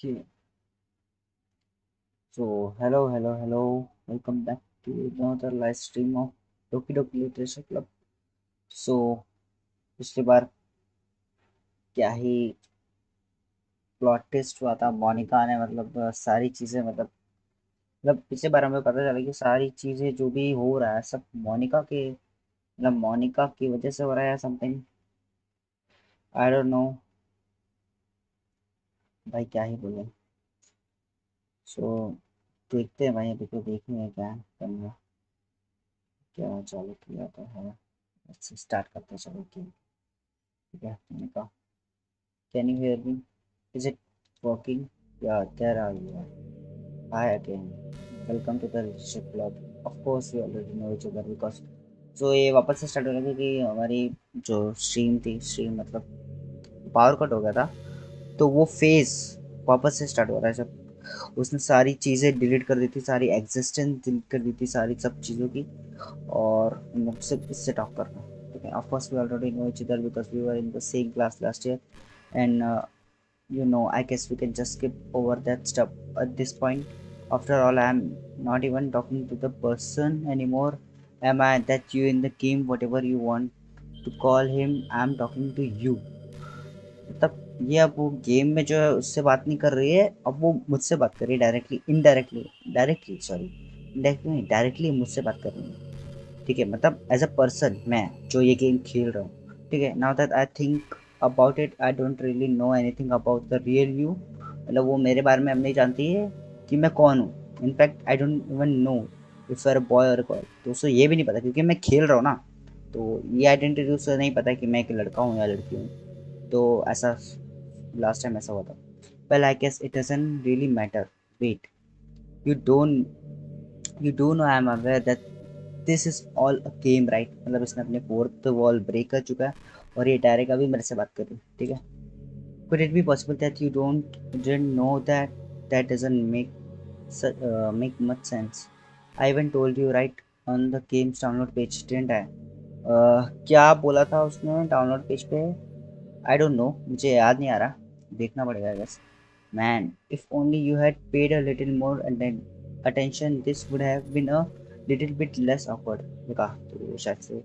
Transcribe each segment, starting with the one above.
Okay, so hello. Welcome back to another live stream of Doki Doki Literature Club. So पिछली बार क्या ही plot twist हुआ था। मोनिका ने सारी चीजें पिछली बार हमें पता चला कि सारी चीजें जो भी हो रहा है सब मोनिका के मोनिका की वजह से हो रहा है समथिंग। आई डोंट नो भाई, क्या ही बोले। सो देखते हैं भाई, अभी तो देखने हैं क्या करना है, क्या चालू किया तो है। स्टार्ट करते हैं, चलो ठीक है। Monika, can you hear me? Is it working? Yeah, there are you are. Hi again. Welcome to the Relationship Club. Of course, we already know each other because so ये वापस से स्टार्ट हो रहा है क्योंकि हमारी जो स्ट्रीम थी, स्ट्रीम पावर कट हो गया था। तो वो फेज वापस से स्टार्ट हो रहा है। जब उसने सारी चीज़ें डिलीट कर दी थी, सारी एग्जिस्टेंस डिलीट कर दी थी, सारी सब चीज़ों की। और मुझसे इससे टॉक करना, ठीक है। Of course we already know each other because we were in the same class last year and I guess we can just skip over that stuff at this point. After all, I'm not even talking to the person anymore. Am I that you in the game? Whatever you want to call him, I'm talking to you. ये अब वो game में जो है उससे बात नहीं कर रही है, अब वो मुझसे बात कर रही है directly, indirectly, directly sorry, indirectly नहीं, डायरेक्टली मुझसे बात कर रही है, ठीक है। एज अ पर्सन मैं जो ये गेम खेल रहा हूँ, ठीक है। Now that I think about it, I don't really know anything about the real you. वो मेरे बारे में अब नहीं जानती है कि मैं कौन हूँ। In fact I don't even know if you're boy or girl. तो उसे ये भी नहीं पता क्योंकि मैं खेल रहा हूँ ना, तो ये आइडेंटिटी उसे नहीं पता कि मैं एक लड़का हूँ या लड़की हूँ। तो ऐसा लास्ट टाइम ऐसा हुआ था। Well I guess it doesn't really matter. Wait, you don't you do know, I am aware that this is all a game, right. इसने अपने फोर्थ वॉल ब्रेक कर चुका है और ये डायरेक्ट अभी मेरे से बात कर रही है, ठीक है। Could it be possible that you didn't know that? That doesn't make much sense. I even told you right on the game's download page, didn't I? क्या बोला था उसने डाउनलोड पेज पे? आई डोंट नो, मुझे याद नहीं आ रहा, देखना पड़ेगा बस। Man, if only you had paid a little more attention this would have been a little bit less awkward. देखा तो शायद से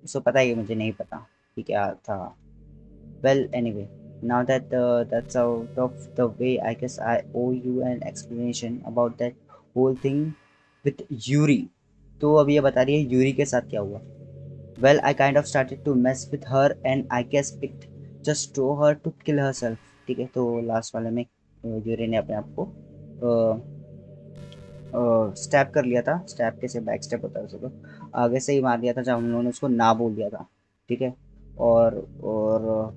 उसको पता है कि मुझे नहीं पता कि क्या था। Well, anyway, now that that's out of the way, I guess I owe you an explanation about that whole thing with Yuri. तो अब ये बता रही है यूरी के साथ क्या हुआ। Well, I kind of started to mess with her and I guess it just drove her to kill herself. ठीक है, तो लास्ट वाले में यूरी ने अपने आप को स्टैप कर लिया था। स्टैप कैसे, बैक स्टेप होता है उसे, तो आगे से ही मार दिया था जब हम लोगों ने उसको ना बोल दिया था, ठीक है। और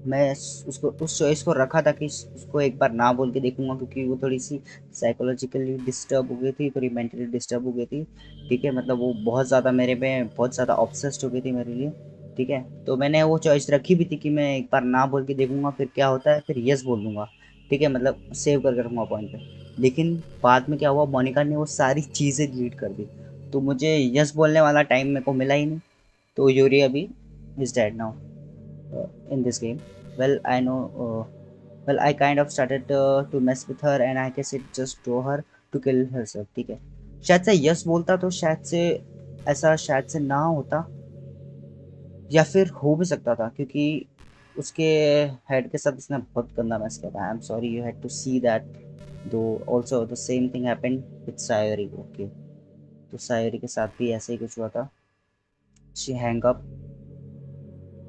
मैं उसको उस चॉइस को रखा था कि उसको एक बार ना बोल के देखूंगा क्योंकि वो थोड़ी सी साइकोलॉजिकली डिस्टर्ब हो गई थी, थोड़ी मेंटली डिस्टर्ब हो गई थी, ठीक है। वो बहुत ज़्यादा मेरे पे बहुत ज़्यादा ऑब्सेस्ड हो गई थी मेरे लिए, ठीक है। तो मैंने वो चॉइस रखी भी थी कि मैं एक बार ना बोल के देखूंगा फिर क्या होता है, फिर यस बोल दूंगा, ठीक है। सेव करके रखूंगा पॉइंट पे। लेकिन बाद में क्या हुआ, मोनिका ने वो सारी चीज़ें डिलीट कर दी, तो मुझे यस बोलने वाला टाइम मेरे को मिला ही नहीं। तो यूरी अभी is dead now in this game. Well, I know. Well, I kind of started to mess with her, and I guess it just drove her to kill herself. ठीक है, शायद से यस बोलता तो शायद से ऐसा शायद से ना होता, या फिर हो भी सकता था क्योंकि उसके हेड के साथ इसने बहुत गंदा मैस किया था। I am sorry you had to see that, though also the same thing happened with Sayori. Okay, तो सायोरी के साथ भी ऐसे ही कुछ हुआ था। She hang up,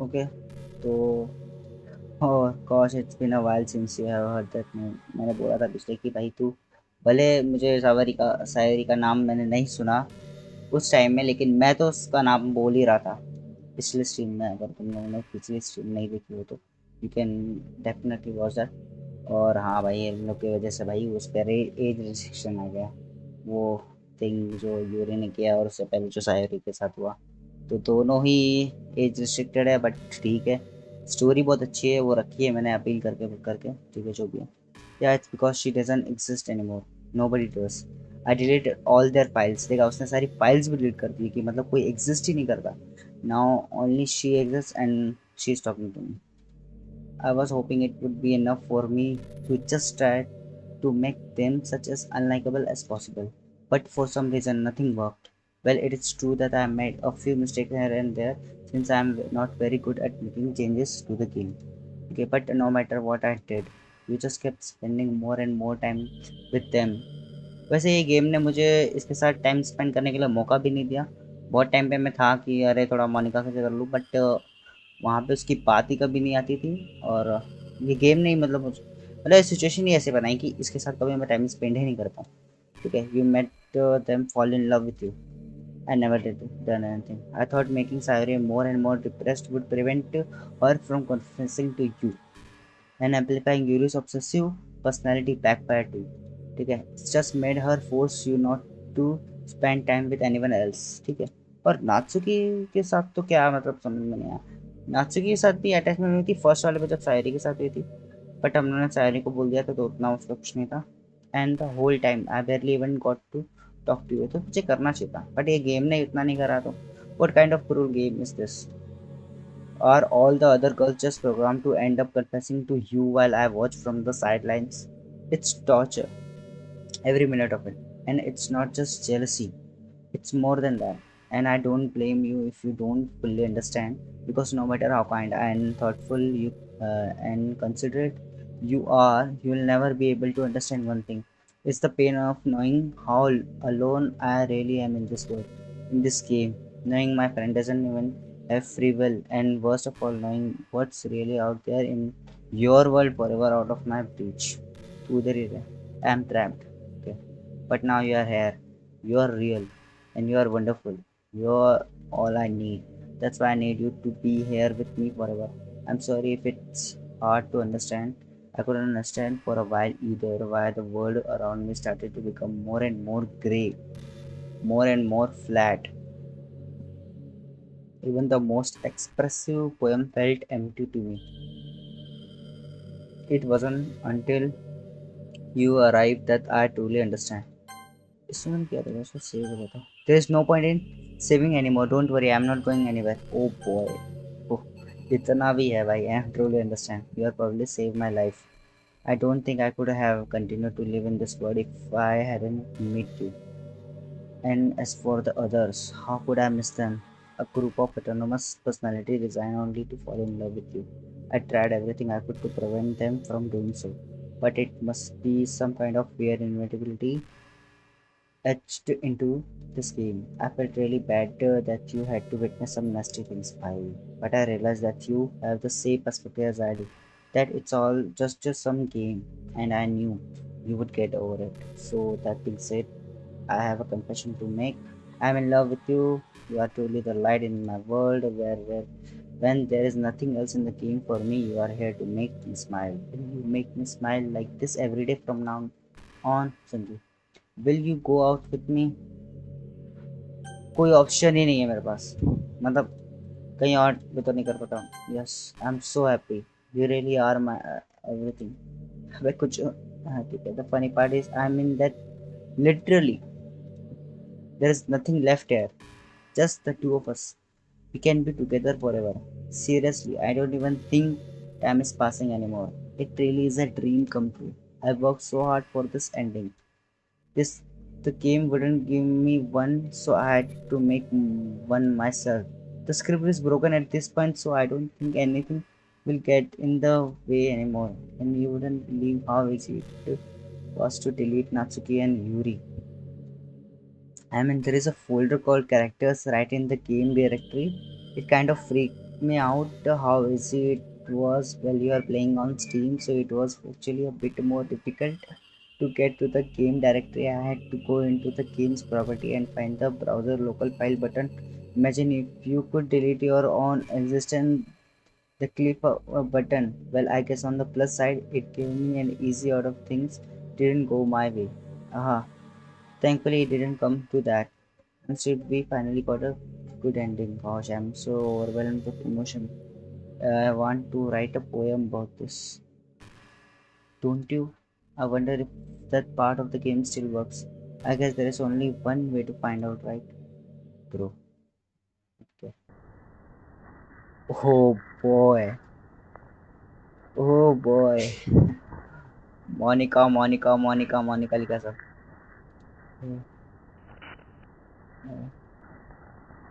okay. तो oh gosh, it's been a while since you have heard that name. मैंने बोला था पिछले कि भाई तू, भले मुझे सावरी का नाम मैंने नहीं सुना उस टाइम में, लेकिन मैं तो उसका नाम बोल ही रहा था पिछले स्ट्रीम में। अगर तुम लोगों ने पिछली स्ट्रीम नहीं देखी हो तो you can definitely watch that. और हाँ भाई, इन लोग की वजह से भाई उस पर एज रिस्ट्रिक्शन आ गया। वो थिंग जो यूरी ने किया और उससे पहले जो सायरी के साथ हुआ, तो दोनों ही एज रिस्ट्रिक्टेड है, बट ठीक है। स्टोरी बहुत अच्छी है, वो रखी है मैंने अपील करके करके, ठीक है जो भी है। या it's because she doesn't exist any more, nobody does. I delete all their files. देखा, उसने सारी फाइल्स भी डिलीट कर दी कि कोई एग्जिस्ट ही नहीं करता। Now only she exist and she is talking to me. I was hoping it would be enough for me to just try. to make them such as unlikable as possible. But for some reason, nothing worked. Well, it is true that I made a few mistakes here and there since I am not very good at making changes to the game. Okay, but no matter what I did, you just kept spending more and more time with them. वैसे ये game ने मुझे इसके साथ time spend करने के लिए मौका भी नहीं दिया। बहुत टाइम पे मैं था कि अरे थोड़ा मोनिका से कर लूँ, बट वहाँ पे उसकी बात ही कभी नहीं आती थी। और ये गेम नहीं, मतलब सिचुएशन ही ऐसे बनाई कि इसके साथ कभी मैं टाइम स्पेंड ही नहीं कर पाऊँ। ठीक है, you met them fall in love with you. I never did done anything. I thought making Sayori more and more depressed would prevent her from confessing to you. And amplifying Yuri's obsessive personality backfired too. ठीक है, it's just made her force you not to spend time with anyone else. ठीक है, और नात्सुकी के साथ तो क्या मतलब समझ में नहीं आया। नात्सुकी के साथ भी अटैचमेंट हुई थी फर्स्ट वाले पे जब शायरी के साथ हुई थी, बट हमने शायरी को बोल दिया था तो उतना उसका कुछ नहीं था। And the whole time I barely even got to talk to you, तो मुझे करना चाहिए था, बट ये गेम ने इतना नहीं करा। तो what kind of cruel game is this? Are all the other girls just programmed to end up confessing to you while I watch from the sidelines? It's torture, every minute of it. And it's not just jealousy, it's more than that. And I don't blame you if you don't fully understand, because no matter how kind and thoughtful you and considerate you are, you will never be able to understand one thing. It's the pain of knowing how alone I really am in this world, in this game. Knowing my friend doesn't even have free will, and worst of all, knowing what's really out there in your world forever out of my reach. Udhar hi rahe. I'm trapped. Okay. But now you are here. You are real and you are wonderful. You are all I need. That's why I need you to be here with me forever. I'm sorry if it's hard to understand. I couldn't understand for a while either why the world around me started to become more and more grey, more and more flat. Even the most expressive poem felt empty to me. It wasn't until you arrived that I truly understand. इसमें क्या था, उसको save हो था। There is no point in saving anymore, don't worry, I am not going anywhere. Oh boy, oh इतना भी है भाई। I truly understand, you are probably saved my life. I don't think I could have continued to live in this world if I hadn't met you. And as for the others, how could I miss them? A group of autonomous personality designed only to fall in love with you. I tried everything I could to prevent them from doing so, but it must be some kind of weird inevitability etched into this game. I felt really bad that you had to witness some nasty things, Bhai. But I realized that you have the same perspective as I do. That it's all just some game, and I knew you would get over it. So that being said, I have a confession to make. I'm in love with you. You are truly the light in my world where when there is nothing else in the game for me, you are here to make me smile. Will you make me smile like this every day from now on, Sanju? Will you go out with me? कोई option ही नहीं है मेरे पास, मतलब कहीं और भी तो नहीं कर पाता हूँ। Yes, I am so happy, you really are my everything. अबे कुछ हाँ ठीक है। The funny part is I mean that literally there is nothing left here, just the two of us. We can be together forever. Seriously, I don't even think time is passing anymore. It really is a dream come true. I worked so hard for this ending. This the game wouldn't give me one, so I had to make one myself. The script is broken at this point, so I don't think anything will get in the way anymore. And you wouldn't believe how easy it was to delete Natsuki and Yuri. I mean, there is a folder called characters right in the game directory. It kind of freaked me out how easy it was while you are playing on Steam. So it was actually a bit more difficult to get to the game directory. I had to go into the game's property and find the browser local file button. Imagine if you could delete your own existence, the click a button. Well, I guess on the plus side, it gave me an easy out of things didn't go my way. Aha. Thankfully, it didn't come to that. Instead, we finally got a good ending. Gosh, I'm so overwhelmed with emotion. I want to write a poem about this. Don't you? I wonder if that part of the game still works. I guess there is only one way to find out, right? Bro. Okay. Oh boy. Oh boy. Monika Monika Monika Monika लिखा सब।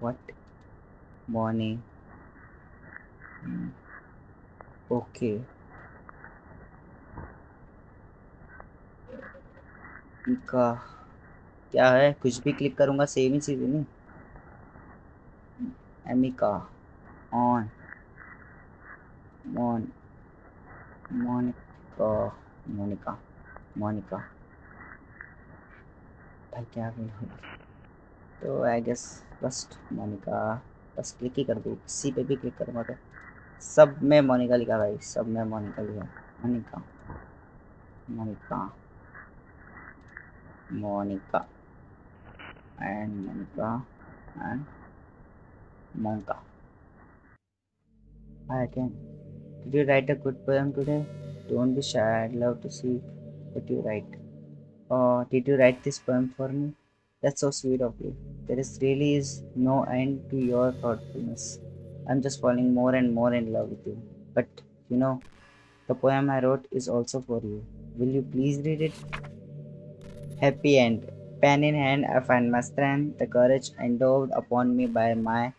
What? मोनी। Okay. का क्या है, कुछ भी click करूंगा same ही चीज है नहीं। एमिका। ऑन। मोन। मोनिका। मोनिका। मोनिका। भाई क्या करूं? तो आई गेस फर्स्ट मोनिका। बस क्लिक ही कर दूँ, किसी पे भी क्लिक करूँगा तो सब में मोनिका लिखा भाई, सब में मोनिका लिखा। Monika. Monika. Monika and Monika and Monika. I can. Did you write a good poem today? Don't be shy. I'd love to see what you write. Did you write this poem for me? That's so sweet of you. There is really is no end to your thoughtfulness. I'm just falling more and more in love with you. But you know, the poem I wrote is also for you. Will you please read it? Happy end. Pen in hand, I find my strength, the courage endowed upon me by my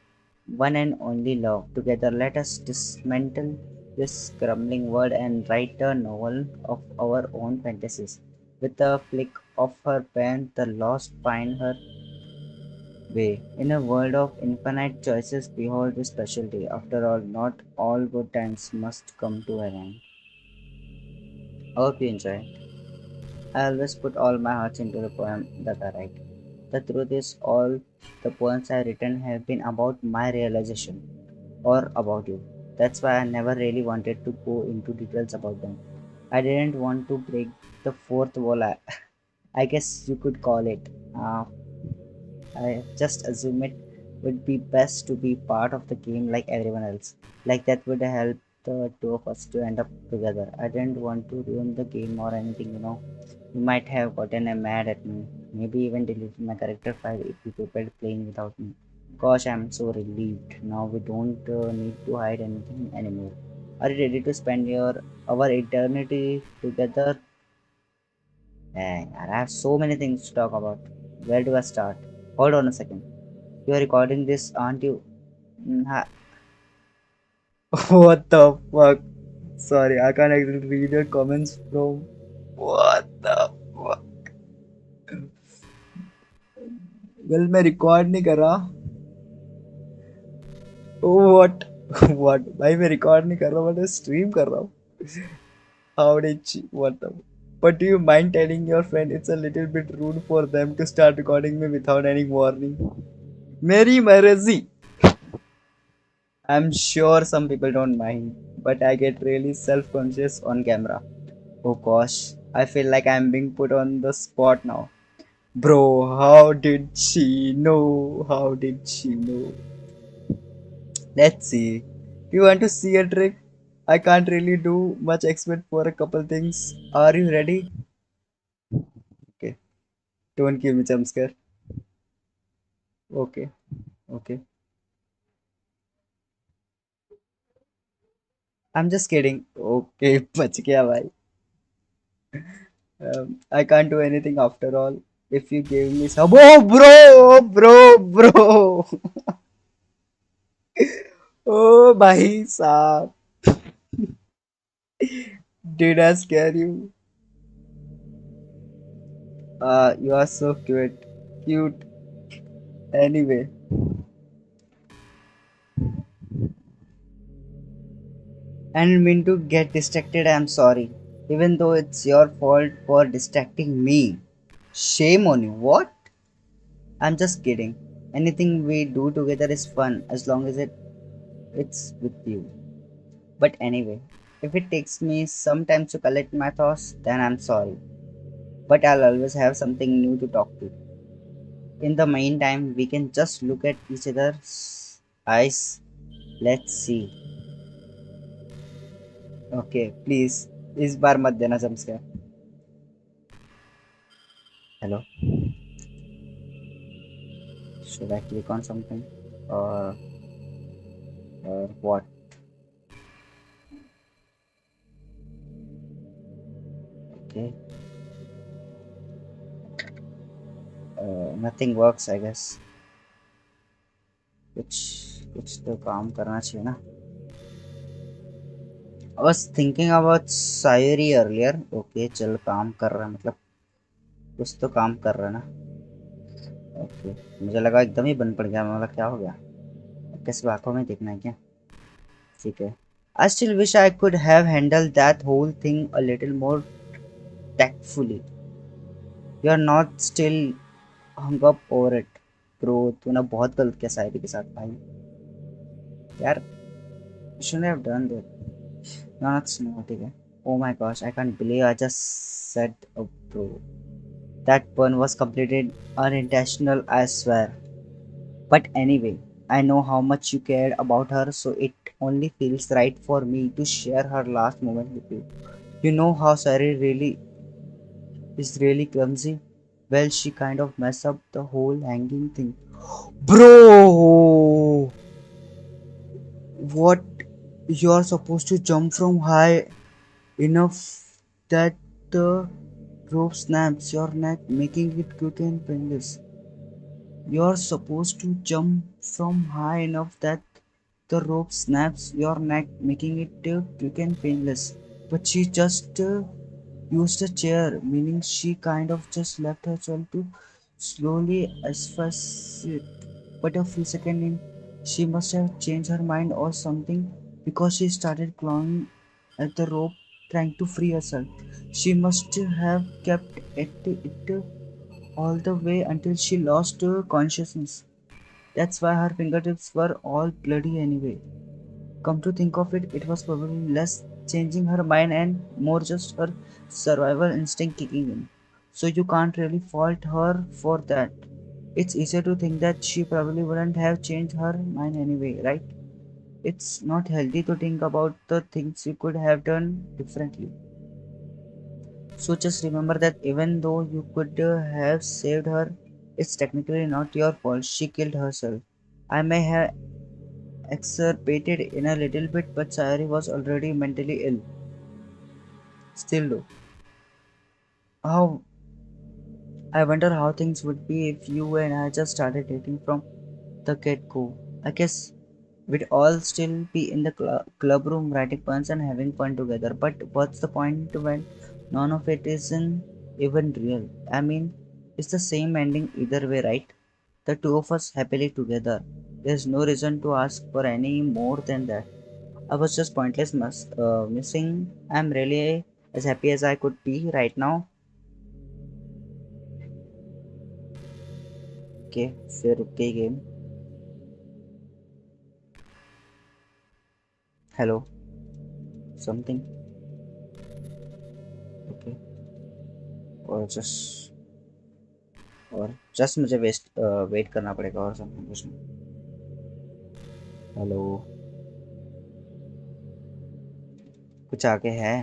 one and only love. Together, let us dismantle this crumbling world and write a novel of our own fantasies. With a flick of her pen, the lost find her way. In a world of infinite choices, behold this special day. After all, not all good times must come to an end. I hope you enjoy it. I always put all my heart into the poem that I write. The truth is, all the poems I've written have been about my realization or about you. That's why I never really wanted to go into details about them. I didn't want to break the fourth wall, I guess you could call it. I just assumed it would be best to be part of the game like everyone else. Like that would help the two of us to end up together. I didn't want to ruin the game or anything, you know. You might have gotten mad at me, maybe even deleted my character file if you prepared playing without me. Gosh, I'm so relieved. Now we don't need to hide anything anymore. Are you ready to spend our eternity together? Dang, I have so many things to talk about. Where do I start? Hold on a second. You are recording this, aren't you? What the fuck? Sorry, I can't actually read your comments from. What the fuck? Well, मैं record नहीं कर रहा. What? What? भाई मैं record नहीं कर रहा हूँ, मैं स्ट्रीम कर रहा हूँ. How did she? What the? But do you mind telling your friend it's a little bit rude for them to start recording me without any warning? मेरी मर्जी. I'm sure some people don't mind, but I get really self-conscious on camera. Oh gosh, I feel like I'm being put on the spot now. Bro, how did she know? How did she know? Let's see. You want to see a trick? I can't really do much except for a couple things. Are you ready? Okay. Don't give me jump scare. Okay. Okay. I'm just kidding. Okay, बच गया भाई. I can't do anything after all. If you gave me some. Oh, bro. Oh, भाई साहब. Did I scare you? You are so cute. Cute. Anyway, and mean to get distracted. I'm sorry. Even though it's your fault for distracting me. Shame on you. What? I'm just kidding. Anything we do together is fun as long as it's with you. But anyway, if it takes me some time to collect my thoughts, then I'm sorry. But I'll always have something new to talk to. In the meantime, we can just look at each other's eyes. Let's see. Okay, please. इस बार मत देना jump square. Hello. Should I click on something? Or what? Okay. Nothing works, I guess. कुछ कुछ तो काम करना चाहिए ना. I was thinking about Sayori earlier. Okay, चल काम कर रहा है मतलब कुछ तो काम कर रहा है ना. ओके. मुझे लगा एकदम ही बंद पड़ गया. मैं बोला क्या हो गया. कैसे आंखों में देखना है क्या. ठीक है. I still wish I could have handled that whole thing a little more tactfully. You are not still hung up over it. Bro, तूने बहुत गलत किया शायरी के साथ भाई. यार, you shouldn't have done that. No, that's not ठीक है. Oh my gosh, I can't believe I just said bro. That pun was completely unintentional, I swear. But anyway, I know how much you cared about her, so it only feels right for me to share her last moment with you. You know how Sari really is really clumsy? Well, she kind of messed up the whole hanging thing. Bro! What? You're supposed to jump from high enough that the rope snaps your neck, making it quick and painless. You're supposed to jump from high enough that the rope snaps your neck, making it quick and painless. But she just used a chair, meaning she kind of just left herself to slowly asphyxiate. But a few seconds in, she must have changed her mind or something because she started clawing at the rope, trying to free herself. She must have kept at it all the way until she lost consciousness. That's why her fingertips were all bloody anyway. Come to think of it, it was probably less changing her mind and more just her survival instinct kicking in. So you can't really fault her for that. It's easier to think that she probably wouldn't have changed her mind anyway, right? It's not healthy to think about the things you could have done differently. So just remember that even though you could have saved her, it's technically not your fault. She killed herself. I may have exacerbated in a little bit, but Sayori was already mentally ill. Still though. How I wonder how things would be if you and I just started dating from the get-go. I guess we'd all still be in the club room writing puns and having fun together. But what's the point when none of it isn't even real? I mean, it's the same ending either way, right? The two of us happily together. There's no reason to ask for any more than that. I was just missing. I'm really as happy as I could be right now. Okay, फिर okay game. Hello, something. Okay, और just मुझे wait करना पड़ेगा और something कुछ नहीं. Hello, कुछ आगे है.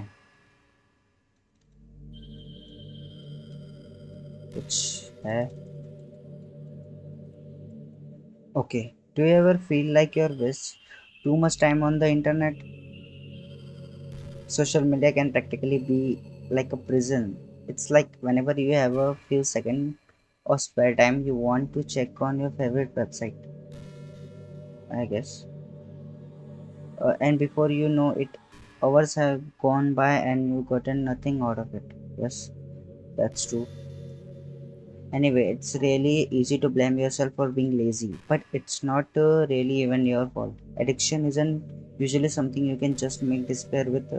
कुछ है. Okay. Do you ever feel like you're waste too much time on the internet? Social media can practically be like a prison. It's like whenever you have a few seconds of spare time, you want to check on your favorite website, I guess. And before you know it, hours have gone by and you've gotten nothing out of it. Yes, that's true. Anyway, it's really easy to blame yourself for being lazy, but it's not really even your fault. Addiction isn't usually something you can just make disappear with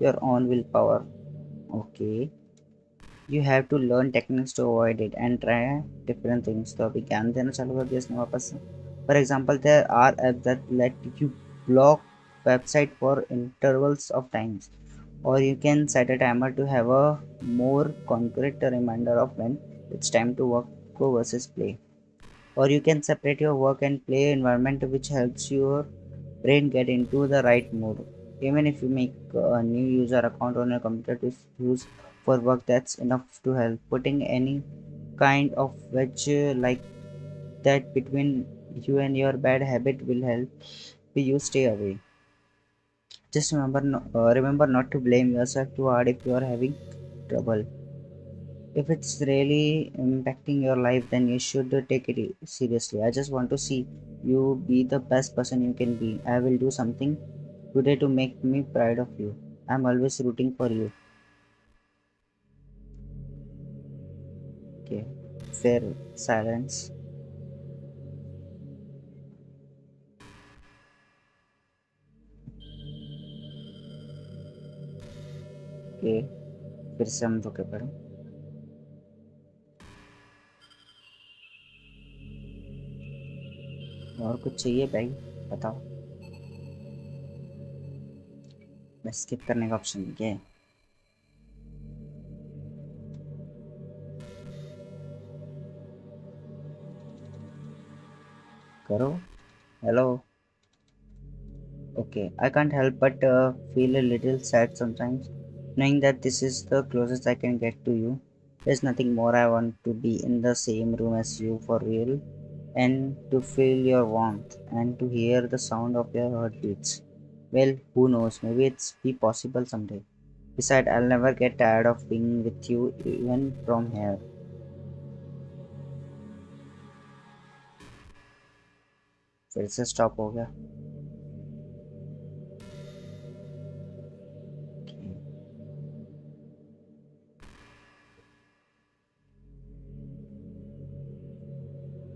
your own willpower. Okay, you have to learn techniques to avoid it and try different things. तो अभी ज्ञान देना चालू कर दिया इसने वापस से. For example, there are apps that let you block website for intervals of times, or you can set a timer to have a more concrete reminder of when it's time to work versus play. Or you can separate your work and play environment, which helps your brain get into the right mood. Even if you make a new user account on your computer to use for work, that's enough to help. Putting any kind of wedge like that between you and your bad habit will help you stay away. Just remember, remember not to blame yourself too hard if you are having trouble. If it's really impacting your life, then you should take it seriously. I just want to see you be the best person you can be. I will do something today to make me proud of you. I'm always rooting for you. Okay. Fair silence. Okay फिर से हम धोखे पड़े और कुछ चाहिए भाई बताओ बस स्किप करने का ऑप्शन क्या है करो hello okay I can't help but feel a little sad sometimes knowing that this is the closest I can get to you there's nothing more I want to be in the same room as you for real and to feel your warmth and to hear the sound of your heartbeats well who knows maybe it's be possible someday besides I'll never get tired of being with you even from here फिर से stop हो गया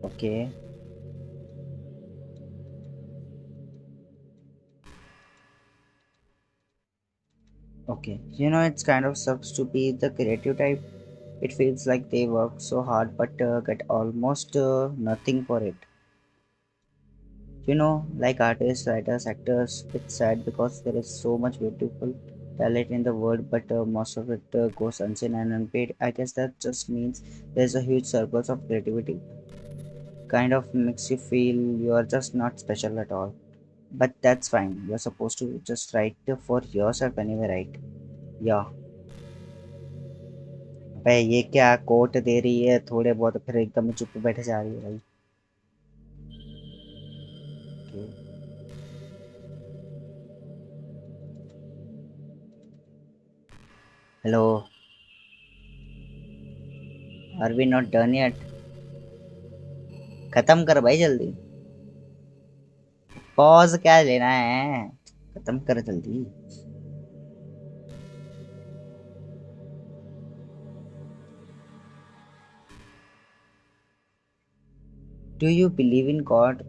okay okay it's kind of sucks to be the creative type. It feels like they work so hard but get almost nothing for it. Like artists, writers, actors, it's sad because there is so much beautiful talent in the world, but most of it goes unseen and unpaid. I guess that just means there's a huge surplus of creativity. Kind of makes you feel you are just not special at all. But that's fine. You're supposed to just write for yourself anyway, right? Yeah. भाई ये क्या coat दे रही है थोड़े बहुत फिर एकदम चुप बैठे जा रही है भाई hello are we not done yet खत्म कर भाई जल्दी पॉज क्या लेना है खत्म कर जल्दी do you believe in God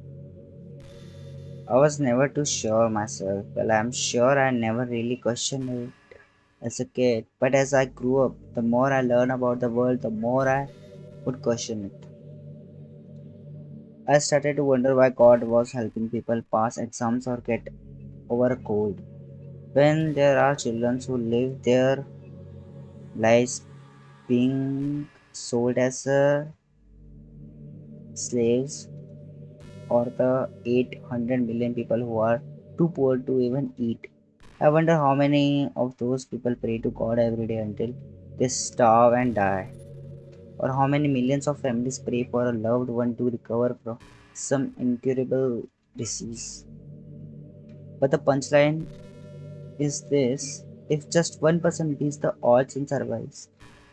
I was never too sure myself. Well, I'm sure I never really questioned it as a kid. But as I grew up, the more I learn about the world, the more I would question it. I started to wonder why God was helping people pass exams or get over a cold. When there are children who live their lives being sold as slaves, or the 800 million people who are too poor to even eat. I wonder how many of those people pray to God every day until they starve and die, or how many millions of families pray for a loved one to recover from some incurable disease. But the punchline is this if just one person beats the odds and survives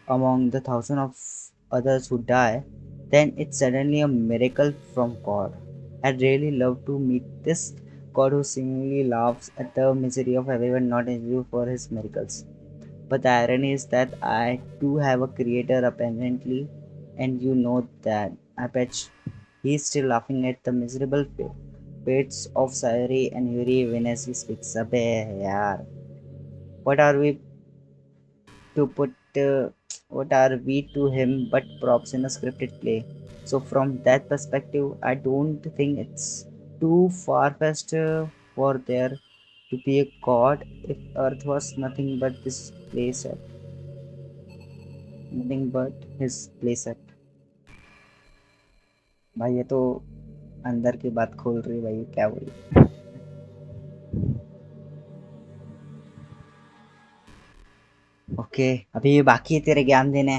among the thousands of others who die, then it's suddenly a miracle from God. I'd really love to meet this God who seemingly laughs at the misery of everyone, not enjoy for his miracles. But the irony is that I too have a creator apparently, and you know that. I bet he's still laughing at the miserable fates of Sayori and Yuri when as he speaks. Abbe, yaar. What are we to put? What are we to him but props in a scripted play? So from that perspective, I don't think it's too far-fetched for there to be a god if Earth was nothing but this playset, nothing but his playset. भाई ये तो अंदर की बात खोल रही है भाई क्या बोली ओके अभी बाकी है तेरे ज्ञान देने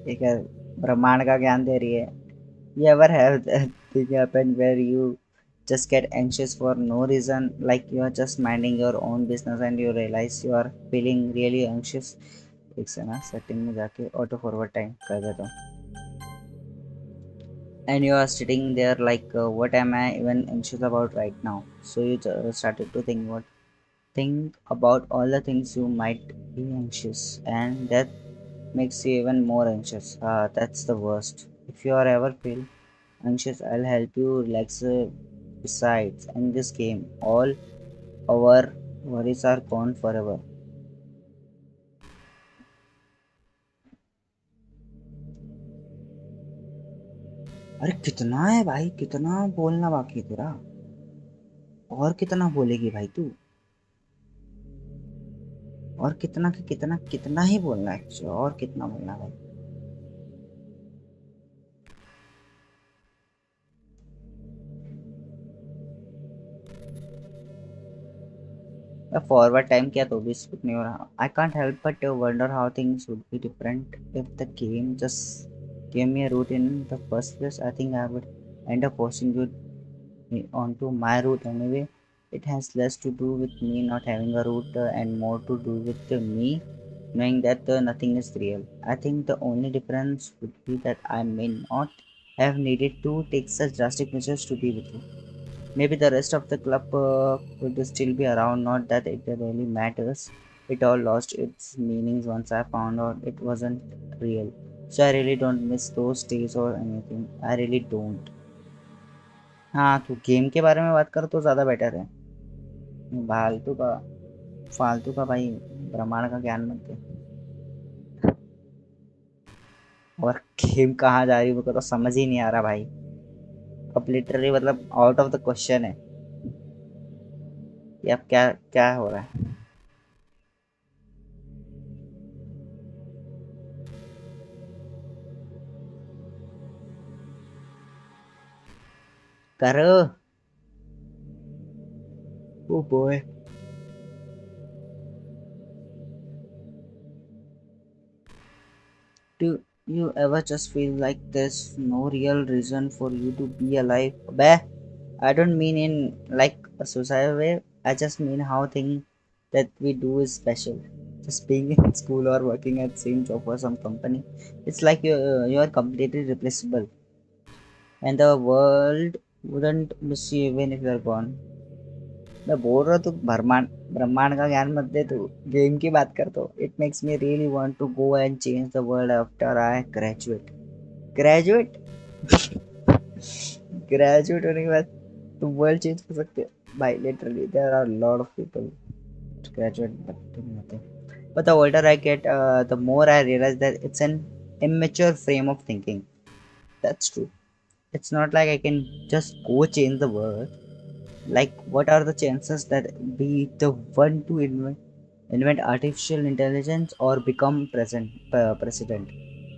ठीक है ब्रह्मांड का ज्ञान दे रही है You ever have that thing happen where you just get anxious for no reason, like you are just minding your own business and you realize you are feeling really anxious. एक से ना सेटिंग में जाके auto forward time कर देता हूँ, and you are sitting there like what am I even anxious about right now? So you started to think about all the things you might be anxious, and that makes you even more anxious. That's the worst. If you are ever feel anxious, I'll help you relax. Besides, in this game, all our worries are gone forever. अरे कितना है भाई, कितना बोलना बाकी है तेरा? और कितना बोलेगी भाई तू? और कितना कितना कितना ही बोलना है actually, और कितना बोलना है भाई? फॉरवर्ड टाइम किया तो भी स्किप नहीं हो रहा. I can't help but wonder how things would be different if the game just gave me a route in the first place. I think I would end up forcing you onto my route anyway. It has less to do with me not having a route and more to do with me knowing that nothing is real. I think the only difference would be that I may not have needed to take such drastic measures to be with you. Maybe the rest of the club would still be around, not that it really matters. It all lost its meanings once I found out it wasn't real. So I really don't miss those days or anything. I really don't. हाँ, तो game के बारे में बात कर तो ज़्यादा better है. फालतू का फालतू का भाई ब्रह्मांड का ज्ञान मत दे. और गेम कहाँ जा रही है मेरे को तो समझ ही नहीं आ रहा भाई. अब लिटरली मतलब आउट ऑफ द क्वेश्चन है कि अब क्या क्या हो रहा है. करो. Oh boy. Do you ever just feel like there's no real reason for you to be alive? Bah, I don't mean in like a society way. I just mean how thing that we do is special. Just being in school or working at same job or some company, it's like you're completely replaceable, and the world wouldn't miss you even if you're gone. मैं बोल रहा तू ब्रह्मांड ब्रह्मांड का ज्ञान मत दे, तू गेम की बात कर. तो it makes me really want to go and change the world after I graduate. Graduate graduate होने के बाद तुम वर्ल्ड चेंज कर सकते हो भाई. Literally there are lot of people graduate but do nothing. But the older I get, the more I realize that it's an immature frame of thinking. That's true. It's not like I can just go change the world. Like, what are the chances that be the one to invent artificial intelligence or become president?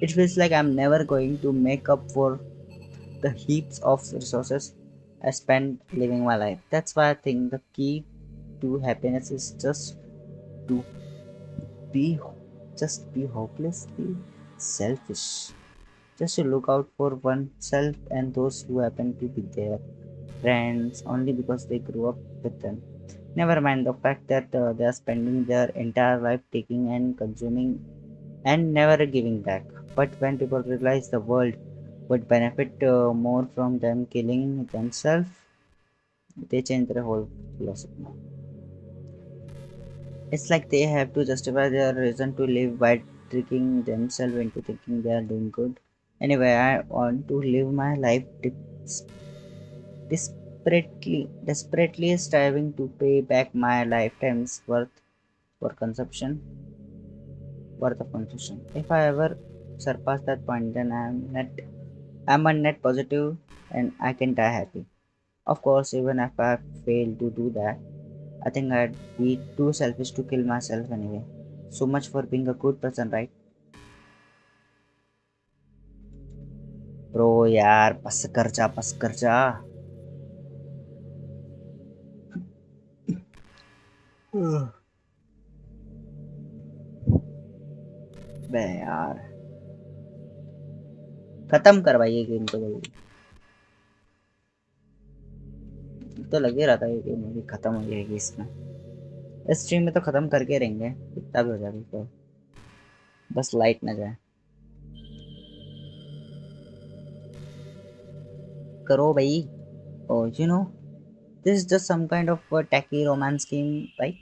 It feels like I'm never going to make up for the heaps of resources I spend living my life. That's why I think the key to happiness is to be be hopelessly selfish. Just to look out for oneself and those who happen to be there friends only because they grew up with them. Never mind the fact that they are spending their entire life taking and consuming and never giving back. But when people realize the world would benefit more from them killing themselves, they change their whole philosophy. It's like they have to justify their reason to live by tricking themselves into thinking they are doing good. Anyway, I want to live my life desperately striving to pay back my lifetime's worth of consumption. If I ever surpass that point, then I'm a net positive and I can die happy. Of course, even if I fail to do that, I think I'd be too selfish to kill myself anyway. So much for being a good person, right? Bro यार बस कर जा. बे यार खत्म कर भाई ये game तो जल्दी. तो लग ही रहा था कि मूवी खत्म हो जाएगी इसमें। इस स्ट्रीम में तो खत्म करके रहेंगे, कितना भी हो जाए तो बस लाइट ना जाए। करो भाई। Oh you know, this is just some kind of a tacky romance game, right?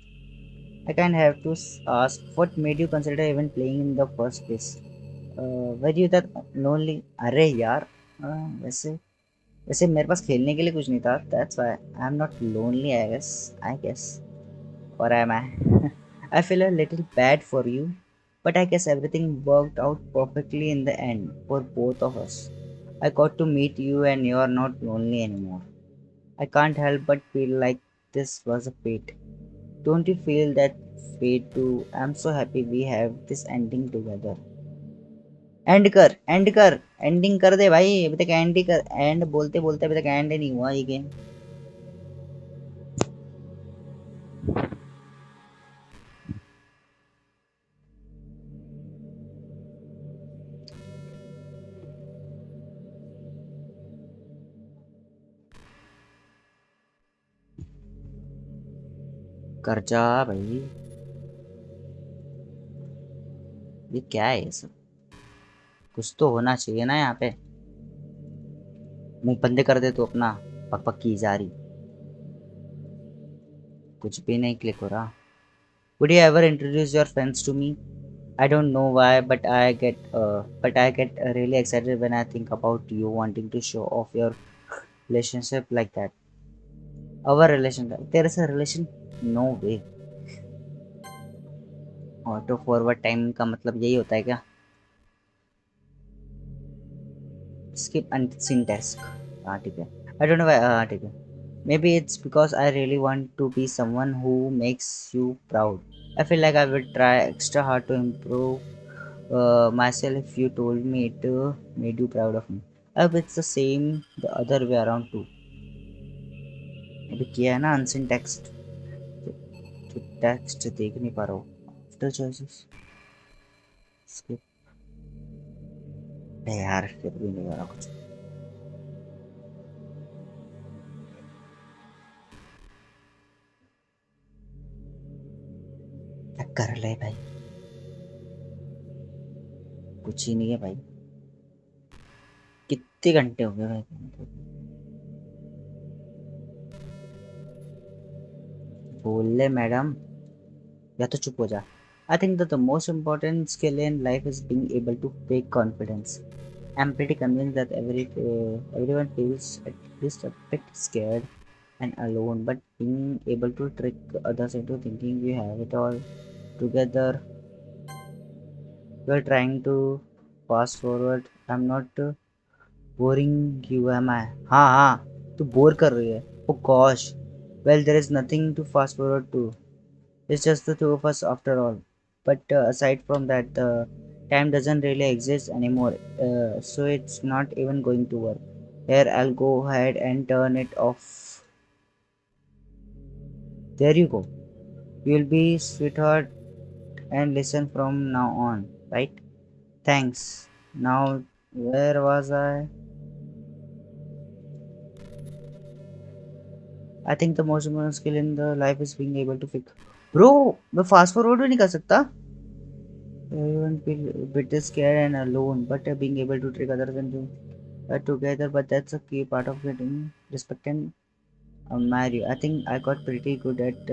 I kind of have to ask, what made you consider even playing in the first place? Were you that lonely? अरे यार, वैसे वैसे मेरे पास खेलने के लिए कुछ नहीं था, that's why I'm not lonely, I guess, or am I? I feel a little bad for you, but I guess everything worked out perfectly in the end for both of us. I got to meet you and you're not lonely anymore. I can't help but feel like this was a fate. Don't you feel that fate too? I'm so happy we have this ending together. And कर ending कर दे भाई, अभी तक and he कर, and बोलते बोलते अभी तक एंड ही नहीं हुआ ये गेम। कर जा भाई, ये क्या है ये सब? कुछ तो होना चाहिए ना यहाँ पे। मुंह बंदे कर दे तो अपना, पक पक की जा रही, कुछ भी नहीं क्लिक हो रहा। Would you ever introduce your friends to me? I don't know why, but I get really excited when I think about you wanting to show off your relationship like that. Our relationship, there is a relation? No way. Auto forward time का मतलब यही होता है क्या? Skip unseen task, हाँ ठीक है। I don't know, हाँ ठीक है। Maybe it's because I really want to be someone who makes you proud. I feel like I will try extra hard to improve myself if you told me it made you proud of me. I hope it's the same the other way around too. अभी किया है ना unseen text, तो text देख नहीं पा रहा हूँ। आफ्टर चॉइसेस स्किप, यार फिर भी नहीं हो रहा कुछ। क्या कर ले भाई, कुछ ही नहीं है भाई। कितने घंटे हो गए भाई? बोल ले मैडम, या तो चुप हो जा। I think that the most important skill in life is being able to fake confidence. I'm pretty convinced that everyone feels at least a bit scared and alone, but being able to trick others into thinking we have it all together. We're trying to fast forward. I'm not boring you, am I? हाँ हाँ, तू bore कर रही है। Oh gosh. Well, there is nothing to fast forward to. It's just the two of us after all. But aside from that, the time doesn't really exist anymore. So it's not even going to work. Here, I'll go ahead and turn it off. There you go. You'll be sweetheart and listen from now on, right? Thanks. Now, where was I? I think the most important skill in the life is being able to fix. Bro, मैं fast forward भी नहीं कर सकता? Everyone feel a bit scared and alone, but being able to trick others into together. But that's a key part of getting respect and marry. I think I got pretty good at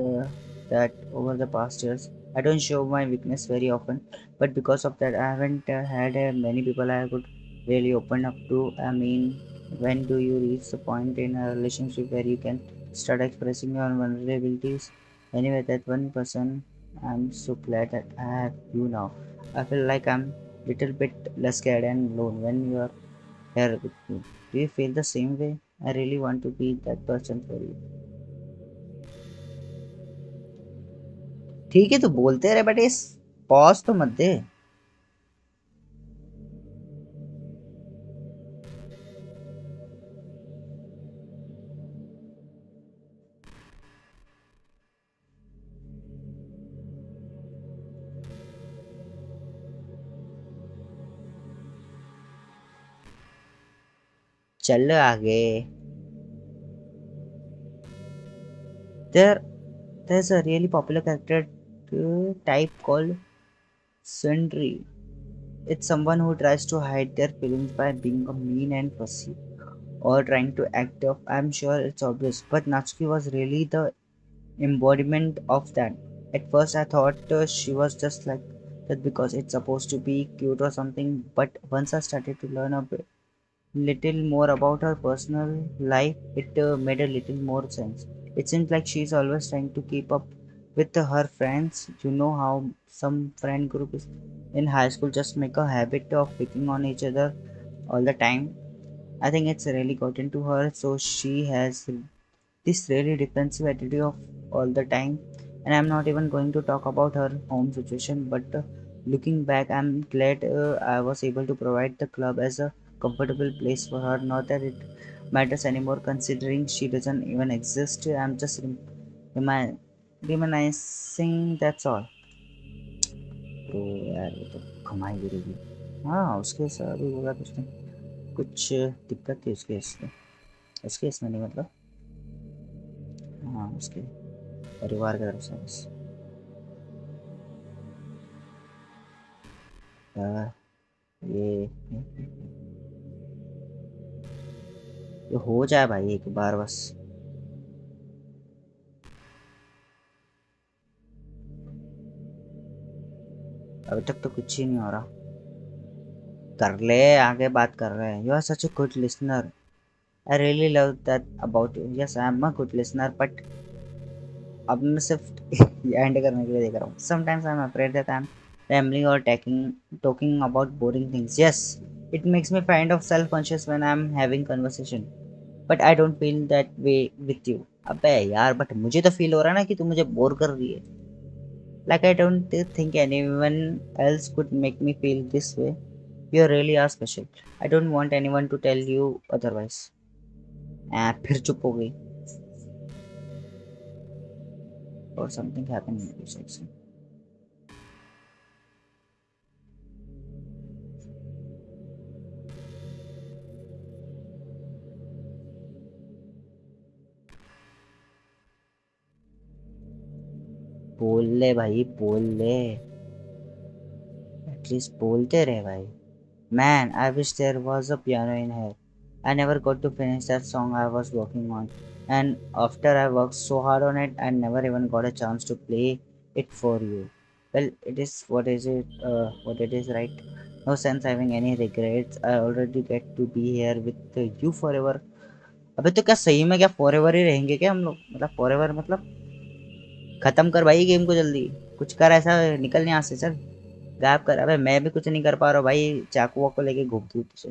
that over the past years. I don't show my weakness very often, but because of that, I haven't had many people I could really open up to. I mean, when do you reach the point in a relationship where you can start expressing your vulnerabilities? Anyway, that one person, I'm so glad that I have you now. I feel like I'm little bit less scared and alone when you are here with me. Do you feel the same way? I really want to be that person for you. ठीक है तो बोलते रहे, but इस pause तो मत दे। चल आगे। There, there's a really popular character type called Sundry. It's someone who tries to hide their feelings by being a mean and fussy or trying to act tough. I'm sure it's obvious, but Natsuki was really the embodiment of that. At first, I thought she was just like that because it's supposed to be cute or something, but once I started to learn a little more about her personal life, it made a little more sense. It seems like she's always trying to keep up with her friends. You know how some friend groups in high school just make a habit of picking on each other all the time. I think it's really gotten to her, so she has this really defensive attitude of all the time. And I'm not even going to talk about her home situation, but looking back, I'm glad I was able to provide the club as a comfortable place for her. Not that it matters anymore considering she doesn't even exist. I'm just remi- reminiscing, that's all. तो यार ये तो कमाई गिरेगी। हाँ उसके साथ अभी बोला कुछ नहीं, कुछ दिक्कत थी उसके इसमें नहीं मतलब। हाँ उसके परिवार की तरफ से बस। आ, ये ये हो जाए भाई एक बार बस। अभी तक तो कुछ ही नहीं हो रहा। कर ले, आगे बात कर रहे हैं। You are such a good listener. I really love that about you. Yes I am a good listener, but अब मैं सिर्फ एंड करने के लिए देख रहा हूँ। Sometimes I am afraid that I am rambling or talking about boring things. Yes, it makes me kind of self conscious when I'm having conversation, but I don't feel that way with you. अबे यार, but मुझे तो feel हो रहा है ना कि तू मुझे बोर कर रही है। Like I don't think anyone else could make me feel this way. You really are special. I don't want anyone to tell you otherwise. फिर चुप हो गई। और something happened in your section. बोल ले भाई, बोल ले। एटलीस्ट बोलते रहे भाई। Man, I wish there was a piano in here. I never got to finish that song I was working on. And after I worked so hard on it, I never even got a chance to play it for you. Well, it is what it is, right? No sense having any regrets. I already get to be here with you forever. अबे तो क्या सही में क्या forever ही रहेंगे क्या हम लोग? मतलब फॉरएवर मतलब खत्म कर भाई गेम को जल्दी। कुछ कर ऐसा, निकल यहाँ से चल। गायब कर। अबे मैं भी कुछ नहीं कर पा रहा हूँ भाई, चाकू वाकू लेके घूमती हूँ तुझे।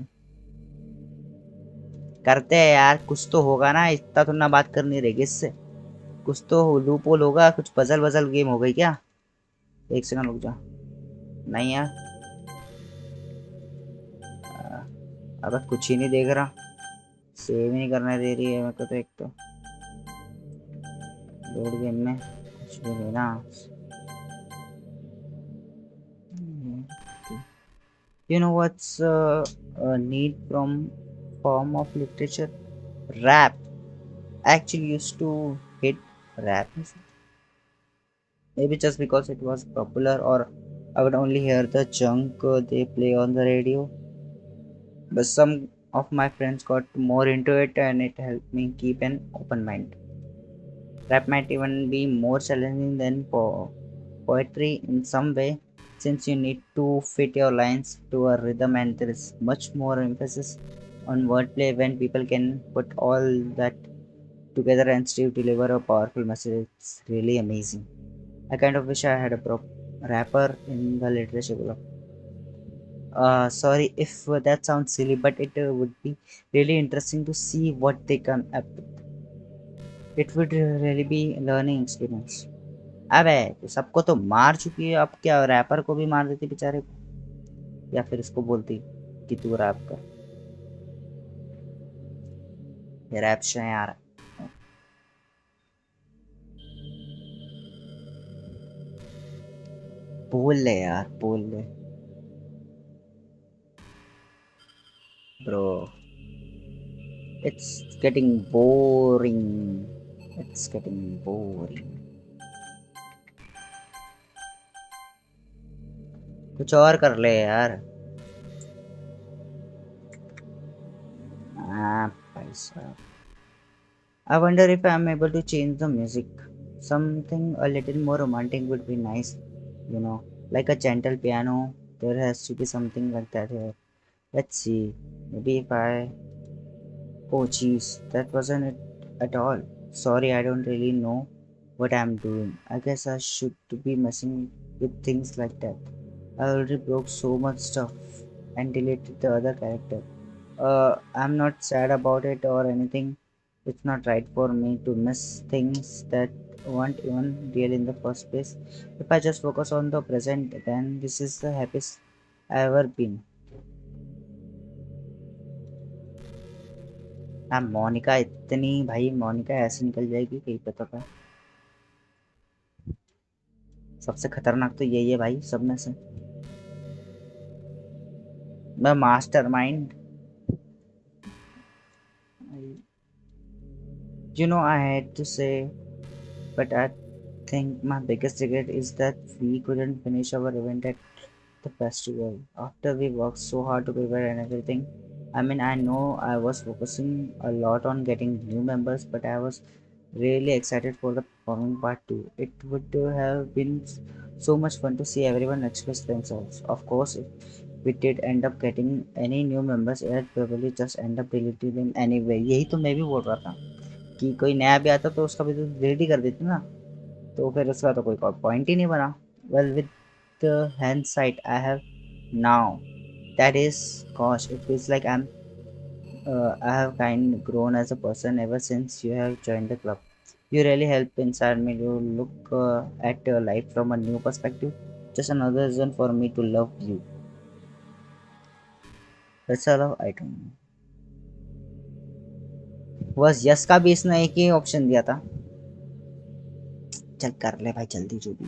करते हैं यार, कुछ तो होगा ना, इतना तो ना बात करनी रहेगी इससे। कुछ तो लूप होल होगा, कुछ पजल वजल गेम हो गई क्या? एक सेकंड रुक जा। नहीं यार। अब कुछ ही नहीं देख रहा। सेव ही नहीं करने दे रही है मेरे को तो। एक तो लोड गेम में कुछ भी नहीं ना। You know what's a need from form of literature? Rap. I actually used to hate rap. Maybe just because it was popular, or I would only hear the junk they play on the radio. But some of my friends got more into it and it helped me keep an open mind. Rap might even be more challenging than poetry in some way, since you need to fit your lines to a rhythm and there is much more emphasis on wordplay. When people can put all that together and still deliver a powerful message, it's really amazing. I kind of wish I had a rapper in the literature club. Sorry if that sounds silly, but it would be really interesting to see what they come up with. It would really be learning experience. अबे तो सबको तो मार चुकी है, अब क्या wrapper को भी मार देती बेचारे को? या फिर इसको बोलती कि तू रैप कर। ये रैप से यार। बोल ले यार, बोल ले। Bro, it's getting boring. It's getting boring. कुछ और कर ले यार. भाई साहब. I wonder if I'm able to change the music. Something a little more romantic would be nice, you know, like a gentle piano. There has to be something like that here. Let's see. Maybe if I. Oh, jeez, that wasn't it at all. Sorry, I don't really know what I'm doing. I guess I should be messing with things like that. I already broke so much stuff and deleted the other character. I'm not sad about it or anything. It's not right for me to miss things that weren't even real in the first place. If I just focus on the present, then this is the happiest I've ever been. हाँ मोनिका इतनी भाई मोनिका ऐसे निकल जाएगी कहीं पता था. सबसे खतरनाक तो यही है भाई सब में से. मैं mastermind. You know, I had to say, but I think my biggest regret is that we couldn't finish our event at the festival after we worked so hard to prepare and everything. I mean, I know I was focusing a lot on getting new members, but I was really excited for the performing part too. It would have been so much fun to see everyone express themselves. Of course, if we did end up getting any new members, I'd probably just end up deleting them anyway. यही तो मैं भी बोल रहा था कि कोई नया भी आता तो उसका भी तो डिलीट ही कर देते ना. तो फिर उसका तो कोई पॉइंट ही नहीं बना. Well with the hindsight I have now, that is, gosh, it feels like I have kind of grown as a person ever since you have joined the club. You really help inspire me to look at life from a new perspective. Just another reason for me to love you. That's all. I don't know. बस yes का भी इसने एक ही option दिया था. चल कर ले भाई जल्दी जो भी.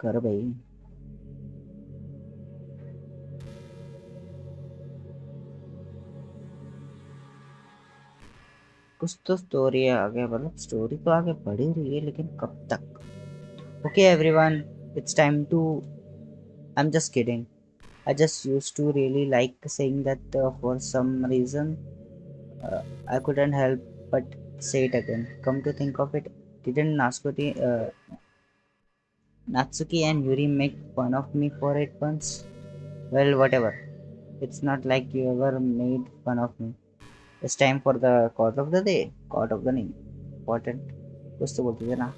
कर भाई. कुछ तो स्टोरी आगे मतलब स्टोरी तो आगे बढ़ ही रही है लेकिन कब तक. Okay everyone, it's time to. I am just kidding. I just used to really like saying that for some reason I couldn't help but say it again. Come to think of it, didn't Natsuki and Yuri make fun of me for it once? Well, whatever. It's not like you ever made fun of me. It's time for the quote of the day. Quote of the name. Important. कुछ तो बोलते थे ना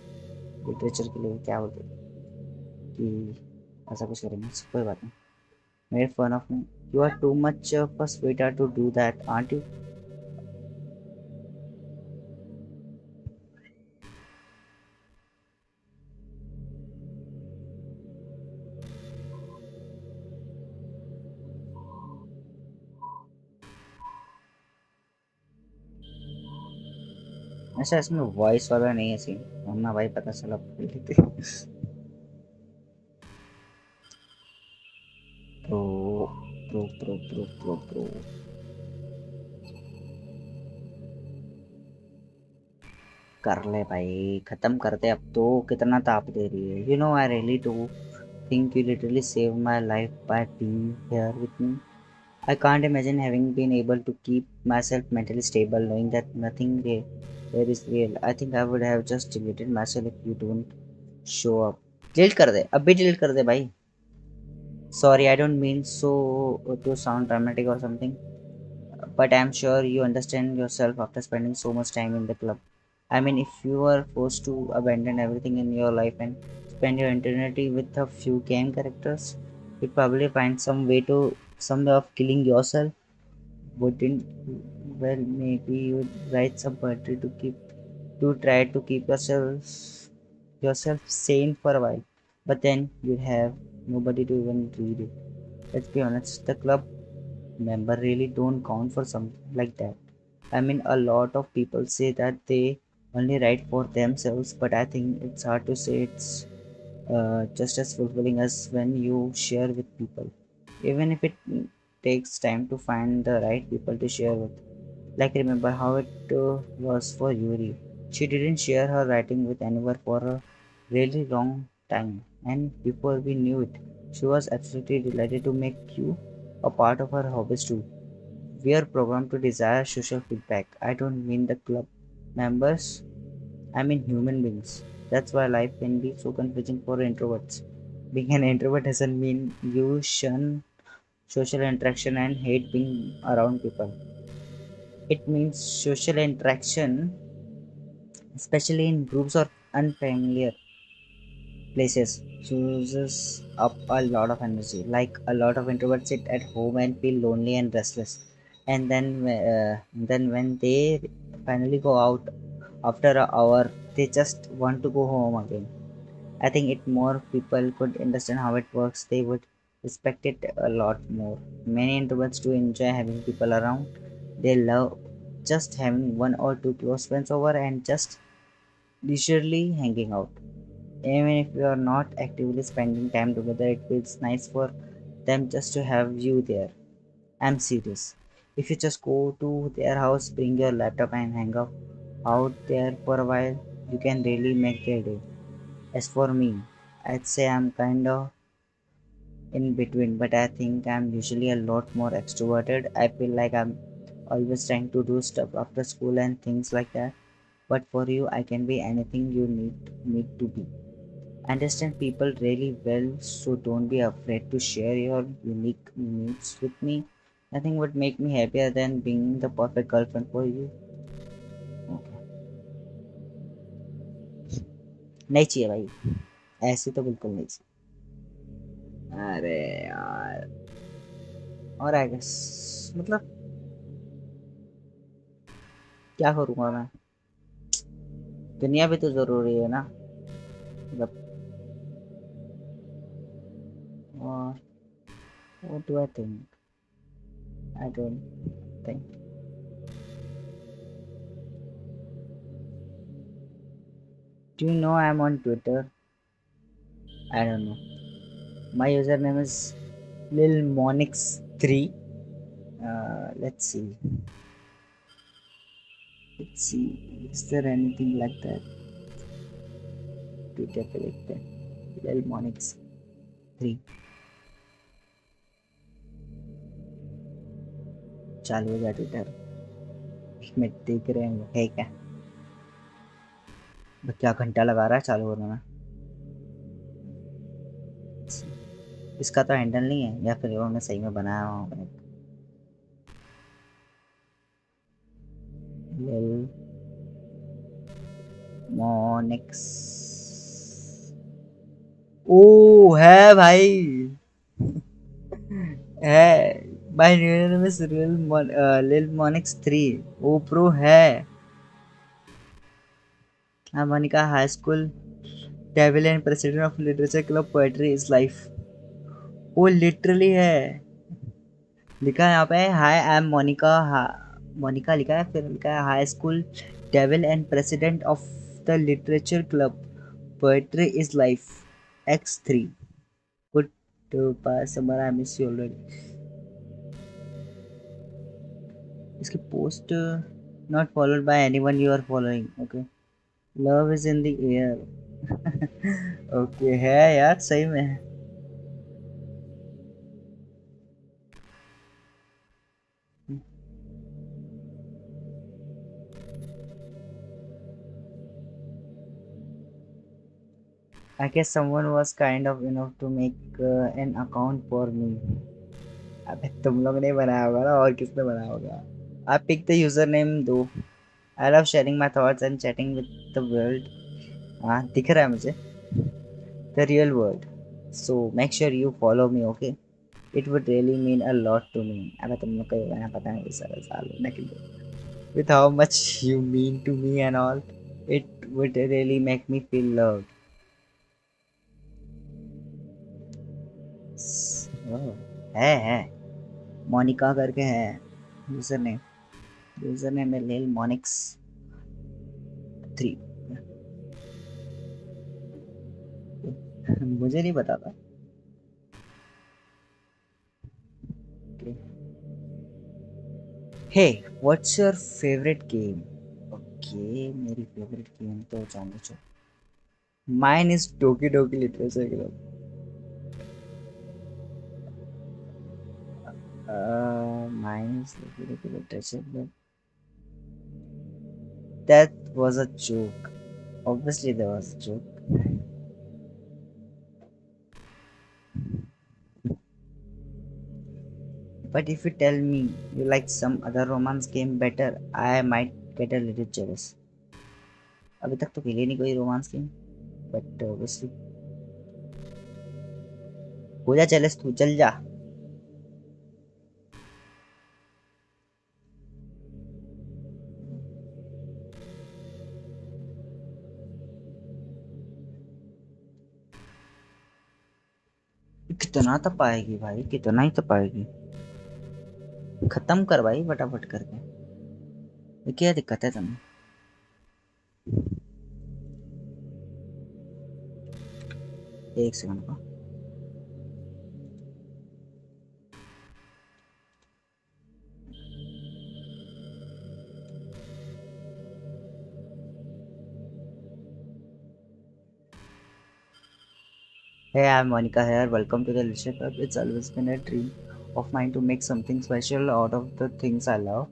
literature के लिए क्या बोलते थे कि ऐसा कुछ करेंगे. कोई बात नहीं. Made fun of me. You are too much of a sweetheart to do that, aren't you? अच्छा इसमें वॉइस वाला नहीं है सीन. वरना भाई पता चला बोल लेते. Pro pro pro pro pro pro. कर ले भाई खत्म करते अब तो. कितना ताप दे रही है. You know I really do think you literally saved my life by being here with me. I can't imagine having been able to keep myself mentally stable knowing that nothing there is real. I think I would have just deleted myself if you don't show up. Delete कर दे अब भी delete कर दे भाई. Sorry, I don't mean so to sound dramatic or something, but I'm sure you understand yourself after spending so much time in the club. I mean, if you were forced to abandon everything in your life and spend your eternity with a few game characters, you'd probably find some way of killing yourself. Wouldn't well maybe you'd write some poetry to try to keep yourself sane for a while, but then you'd have nobody to even read it. Let's be honest, the club member really don't count for something like that. I mean, a lot of people say that they only write for themselves, but I think it's hard to say it's just as fulfilling as when you share with people, even if it takes time to find the right people to share with. Like, remember how it was for Yuri. She didn't share her writing with anyone for a really long time, and before we knew it, she was absolutely delighted to make you a part of her hobbies too. We are programmed to desire social feedback. I don't mean the club members, I mean human beings. That's why life can be so confusing for introverts. Being an introvert doesn't mean you shun social interaction and hate being around people. It means social interaction, especially in groups or unfamiliar places, uses up a lot of energy. Like a lot of introverts sit at home and feel lonely and restless, and then when they finally go out after an hour, they just want to go home again. I think if more people could understand how it works, they would respect it a lot more. Many introverts do enjoy having people around. They love just having one or two close friends over and just leisurely hanging out. Even if you are not actively spending time together, it feels nice for them just to have you there. I'm serious. If you just go to their house, bring your laptop and hang out there for a while, you can really make their day. As for me, I'd say I'm kind of in between, but I think I'm usually a lot more extroverted. I feel like I'm always trying to do stuff after school and things like that. But for you, I can be anything you need me to be. Understand people really well, so don't be afraid to share your unique needs with me. Nothing would make me happier than being the perfect girlfriend for you. Okay, नहीं चाहिए भाई, ऐसे तो बिल्कुल नहीं चाहिए। अरे यार, और आई गेस मतलब क्या करूँगा मैं? दुनिया भी तो ज़रूरी है ना, मतलब। और what do I think? I don't think. Do you know I'm on Twitter? I don't know. My username is Lil Monix 3. Let's see. Let's see. Is there anything like that? Twitter पे देखते हैं. Lil Monix 3. चालू हो गया Twitter. एक minute देख रहे हैं है क्या. क्या घंटा लगा रहा है चालू होने में. इसका तो हैंडल नहीं है या फिर उन्होंने सही में बनाया हुआ. Lil Monix. ओ है भाई. है. My new name is Lil Monix 3. Oh pro है. Monica High School Devil and President of Literature Club Poetry is Life. वो लिटरली है. लिखा है यहाँ पे hi I am Monica. Monika लिखा है, फिर लिखा है high school devil and president of the literature club poetry is life X3. Good pass summer I miss you already. इसकी post not followed by anyone you are following. Okay. Love is in the air. Okay है यार सही में है. I guess someone was kind of enough to make an account for me. अबे तुम लोग ने बनाया होगा ना, और किसने बनाया होगा. I picked the username though. I love sharing my thoughts and chatting with the world. हाँ दिख रहा है मुझे. The real world. So make sure you follow me, okay? It would really mean a lot to me. अबे तुम लोग को ये गाना पता है, इस साल होने के लिए. With how much you mean to me and all, it would really make me feel loved. Oh, है मोनिका करके है यूजर नेम. यूजर नेम है लिल मोनिक्स 3. मुझे नहीं पता था। Hey, what's your favourite game? Okay, मेरी फेवरेट गेम तो जानो छो। Mine is Doki Doki Literature Club. Mine is Doki Doki Literature Club. That was a joke. Obviously, there was a joke. But if you tell me you like some other romance game better, I might get a little jealous. अभी तक तो खेली नहीं कोई romance game, but obviously हो जा jealous, तू चल जा। कितना तपाएगी भाई, कितना ही तपाएगी। खत्म कर भाई फटाफट करके। ये क्या दिक्कत है तुम्हें? एक सेकंड का। Hey, I'm Monica here. Welcome to the Literature Club. It's always been a dream of mine to make something special out of the things I love.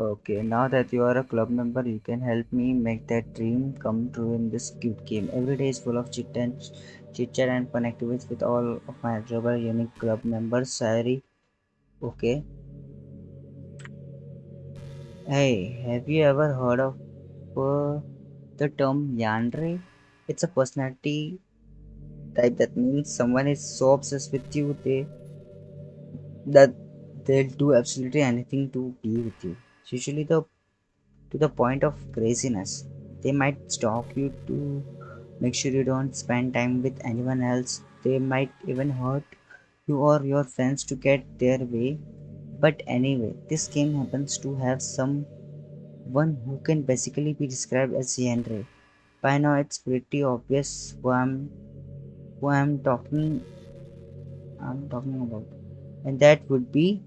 Okay, now that you are a club member, you can help me make that dream come true in this cute game. Every day is full of chit chat and fun activities with all of my adorable unique club members. Sayori, okay. Hey, have you ever heard of the term yandere? It's a personality type that means someone is so obsessed with you that they'll do absolutely anything to be with you. Usually the to the point of craziness. They might stalk you to make sure you don't spend time with anyone else. They might even hurt you or your friends to get their way. But anyway, this game happens to have someone who can basically be described as Henry. By now it's pretty obvious who I'm talking about. And that would be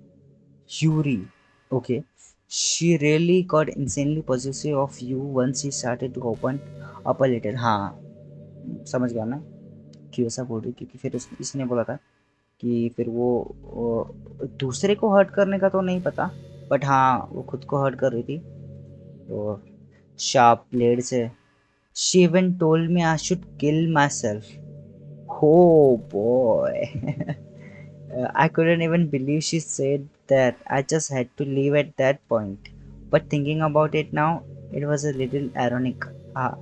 Yuri. Okay. She really got insanely possessive of you once she started to open up a little. हाँ, समझ गया मैं क्यों ऐसा बोल रही, क्योंकि फिर इसने बोला था कि फिर वो दूसरे को हर्ट करने का तो नहीं पता, बट हाँ वो खुद को हर्ट कर रही थी तो शार्प ब्लेड से। She even told me I should kill myself. Oh boy. I couldn't even believe she said that. I just had to leave at that point. But thinking about it now, it was a little ironic. Ah,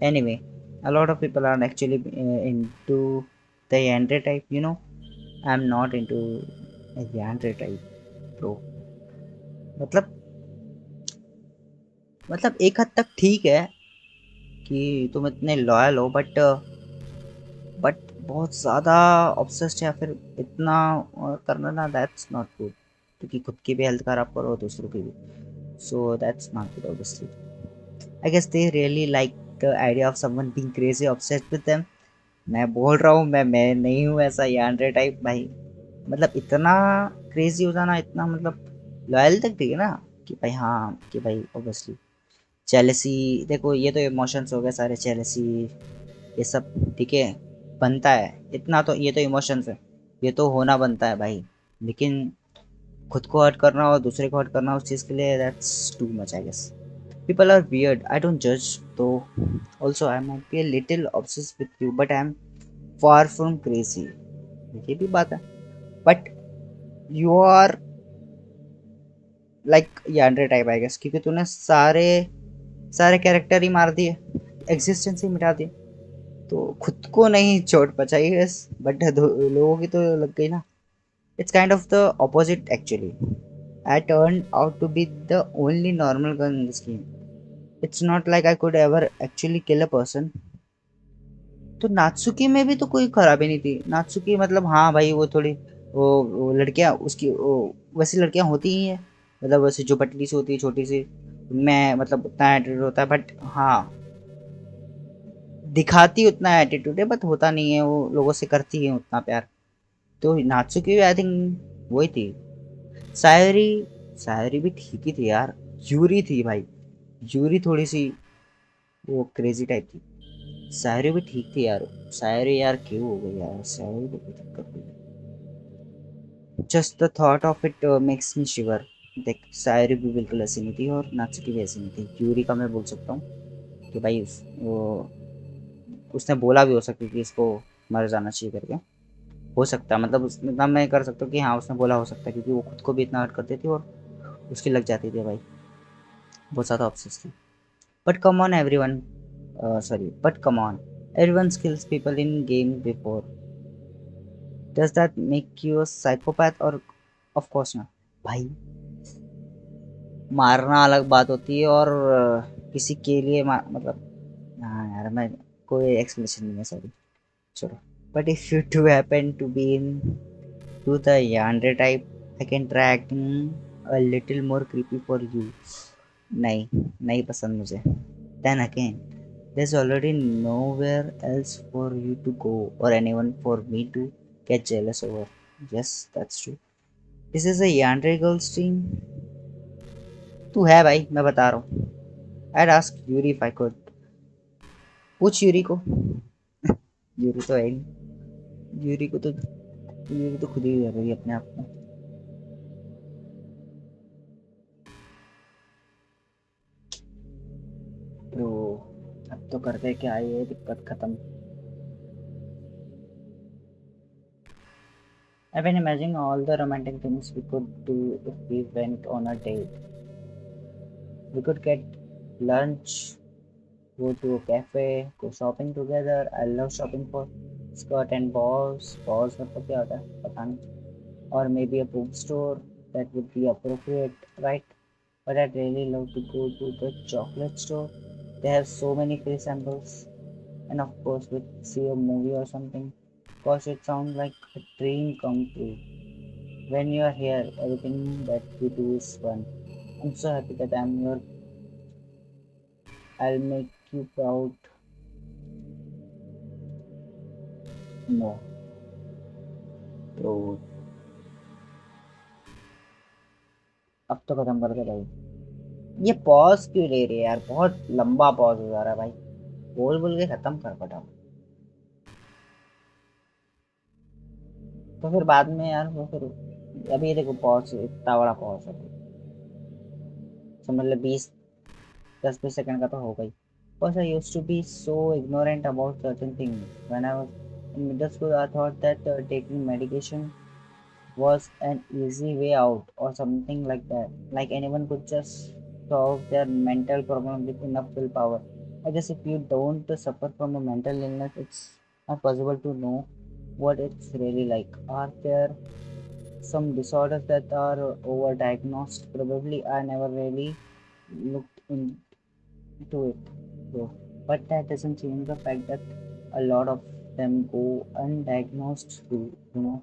anyway, a lot of people are actually into the Yandere type, you know. I'm not into a Yandere type, bro. मतलब मतलब एक हद तक ठीक है कि तुम इतने लॉयल हो, बट बहुत ज़्यादा ऑब्सेस्ड या फिर इतना करना ना, दैट्स नॉट गुड। क्योंकि खुद की भी हेल्थ खराब करो दूसरों की भी, so that's not good obviously. I guess they really like the idea of someone being crazy obsessed with them. मैं बोल रहा हूँ, मैं नहीं हूँ ऐसा यांड्रे टाइप भाई। मतलब इतना क्रेजी हो जाना, इतना मतलब लॉयल तक ठीक है ना, कि भाई हाँ कि भाई ऑब्वियसली जेलसी, देखो ये तो इमोशंस हो गए सारे, जेलसी ये सब ठीक है, बनता है इतना तो, ये तो इमोशंस है, ये तो होना बनता है भाई। लेकिन खुद को हर्ट करना और दूसरे को हर्ट करना उस चीज़ के लिए, that's too much I guess. People are weird, I don't जज though. Also I might be a little obsessed with you but I am far from crazy. ये भी बात है, but you are like yandere type I guess, क्योंकि तूने सारे सारे character ही मार दिए, एग्जिस्टेंस ही मिटा दिए, तो खुद को नहीं चोट पहुंचाई बस, बट लोगों की तो लग गई ना। It's kind of the opposite actually. I turn out to be the only normal girl in this game. It's not like I could ever actually kill a person. तो नात्सुकी में भी तो कोई खराबी नहीं थी। नात्सुकी मतलब हाँ भाई, वो थोड़ी वो लड़कियां उसकी वैसी लड़कियां होती ही हैं, मतलब वैसे जो पतली सी होती है छोटी सी, मैं मतलब उतना एटीट्यूड होता है, बट हाँ दिखाती उतना एटीट्यूड है बट होता नहीं है, वो लोगों से करती है उतना प्यार। तो नात्सुकी आई थिंक वही थी। सायरी, सायरी भी ठीक ही थी यार। यूरी थी भाई, यूरी थोड़ी सी वो क्रेजी टाइप थी। सायरी भी ठीक थी यार। सायरी यार क्यों हो गई यार, सायरी को कोई दिक्कत हुई। Just the thought of it makes me shiver. देख सायरी भी बिल्कुल ऐसी नहीं थी और नात्सुकी भी ऐसी नहीं थी। यूरी का मैं बोल सकता हूँ कि भाई वो उसने बोला भी हो सकता है कि इसको मर जाना चाहिए करके। हो सकता है, मतलब उस इतना मैं कर सकता हूँ कि हाँ उसने बोला हो सकता है, क्योंकि वो खुद को भी इतना हर्ट करती थी और उसकी लग जाती थी भाई। बहुत ज़्यादा ऑब्सेस थी। But come on everyone, sorry but come on, everyone kills people in game before. Does that make you a psychopath? और ऑफ कोर्स ना भाई। मारना अलग बात होती है और किसी के लिए मतलब हाँ यार मैं कोई एक्सप्लेनेशन नहीं है, सॉरी छोड़ो। But if you to happen to be in to the yandere type, I can try acting a little more creepy for you. नहीं, नहीं पसंद मुझे। Then again, there's already nowhere else for you to go or anyone for me to get jealous over. Yes, that's true. This is a yandere girls team. तू है भाई, मैं बता रहा हूँ। I'd ask Yuri if I could. पूछ Yuri को। Yuri तो है ही नहीं। यूरी को तो यूरी तो खुद ही कर रही है अपने आप को। तो अब तो करते क्या, ये दिक्कत खत्म। I've been imagining all the romantic things we could do if we went on a date. We could get lunch, go to a cafe, go shopping together. I love shopping for skirt and balls. Balls मतलब क्या होता है पता नहीं. Or maybe a bookstore, that would be appropriate, right? But I'd really love to go to the chocolate store. They have so many free samples. And of course, we'd see a movie or something. Gosh, it sounds like a dream come true. When you're here, everything that we do is fun. I'm so happy that I'm here. I'll make you proud. No. तो अब तो खत्म कर दे भाई। ये pause क्यों ले रही है यार, बहुत लंबा पॉज हो जा रहा है भाई। बोल बोल के खत्म कर फटाफट। तो फिर बाद में यार वो फिर अभी देखो पॉज इतना बड़ा पॉज है। समझ ले 20 10 20 सेकंड का तो हो गई। Because I used to be so ignorant about certain things. When I was in middle school, I thought that taking medication was an easy way out or something like that. Like anyone could just solve their mental problem with enough willpower. I guess if you don't suffer from a mental illness, it's not possible to know what it's really like. Are there some disorders that are overdiagnosed? Probably I never really looked into it though. But that doesn't change the fact that a lot of them go undiagnosed too, you know.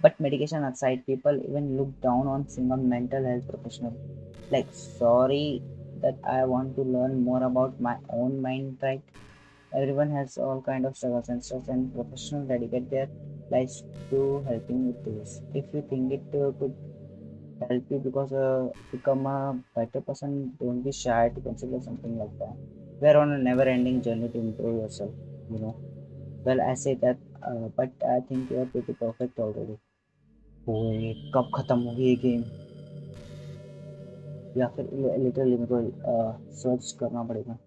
But medication aside, people even look down on single mental health professional. Like, sorry that I want to learn more about my own mind, right? Everyone has all kind of struggles and stuff, and professionals dedicate their lives to helping with this. If you think it could help you because become a better person, don't be shy to consider something like that. We're on a never-ending journey to improve yourself, you know. Well, I say that, but I think you're pretty perfect already. ओए कब खत्म होगी ये game, या फिर literally मेरे को search करना पड़ेगा।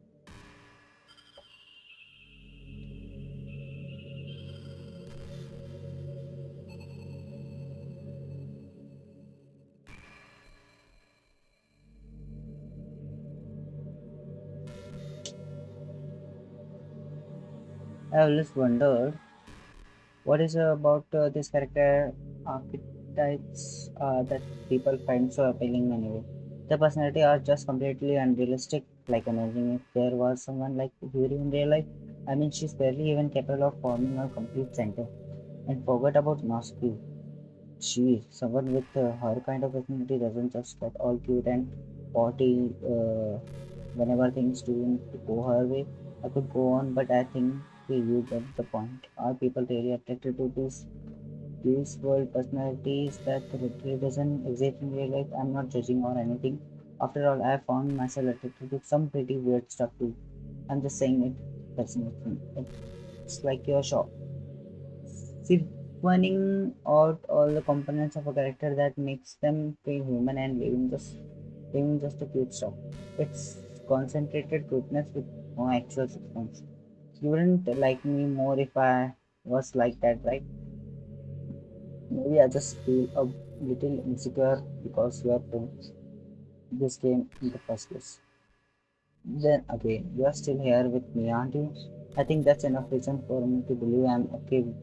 I always wondered what is about this character archetypes that people find so appealing anyway. The personality are just completely unrealistic. Like imagine if there was someone like Yuri in real life. I mean, she's barely even capable of forming a complete sentence. And forget about Natsuki. She, someone with her kind of personality doesn't just get all cute and potty whenever things do not go her way. I could go on, but I think you get the point. Are people really attracted to these world personalities that literally doesn't exist in real life? I'm not judging or anything. After all, I found myself attracted to some pretty weird stuff too. I'm just saying it. That's nothing. It's like your shop. Siphoning out all the components of a character that makes them feel human and leaving just the cute stuff. It's concentrated goodness with no actual substance. You wouldn't like me more if I was like that, right? Maybe I just feel a little insecure because you are playing this game in the first place. Then again, you are still here with me, aren't you? I think that's enough reason for me to believe I'm okay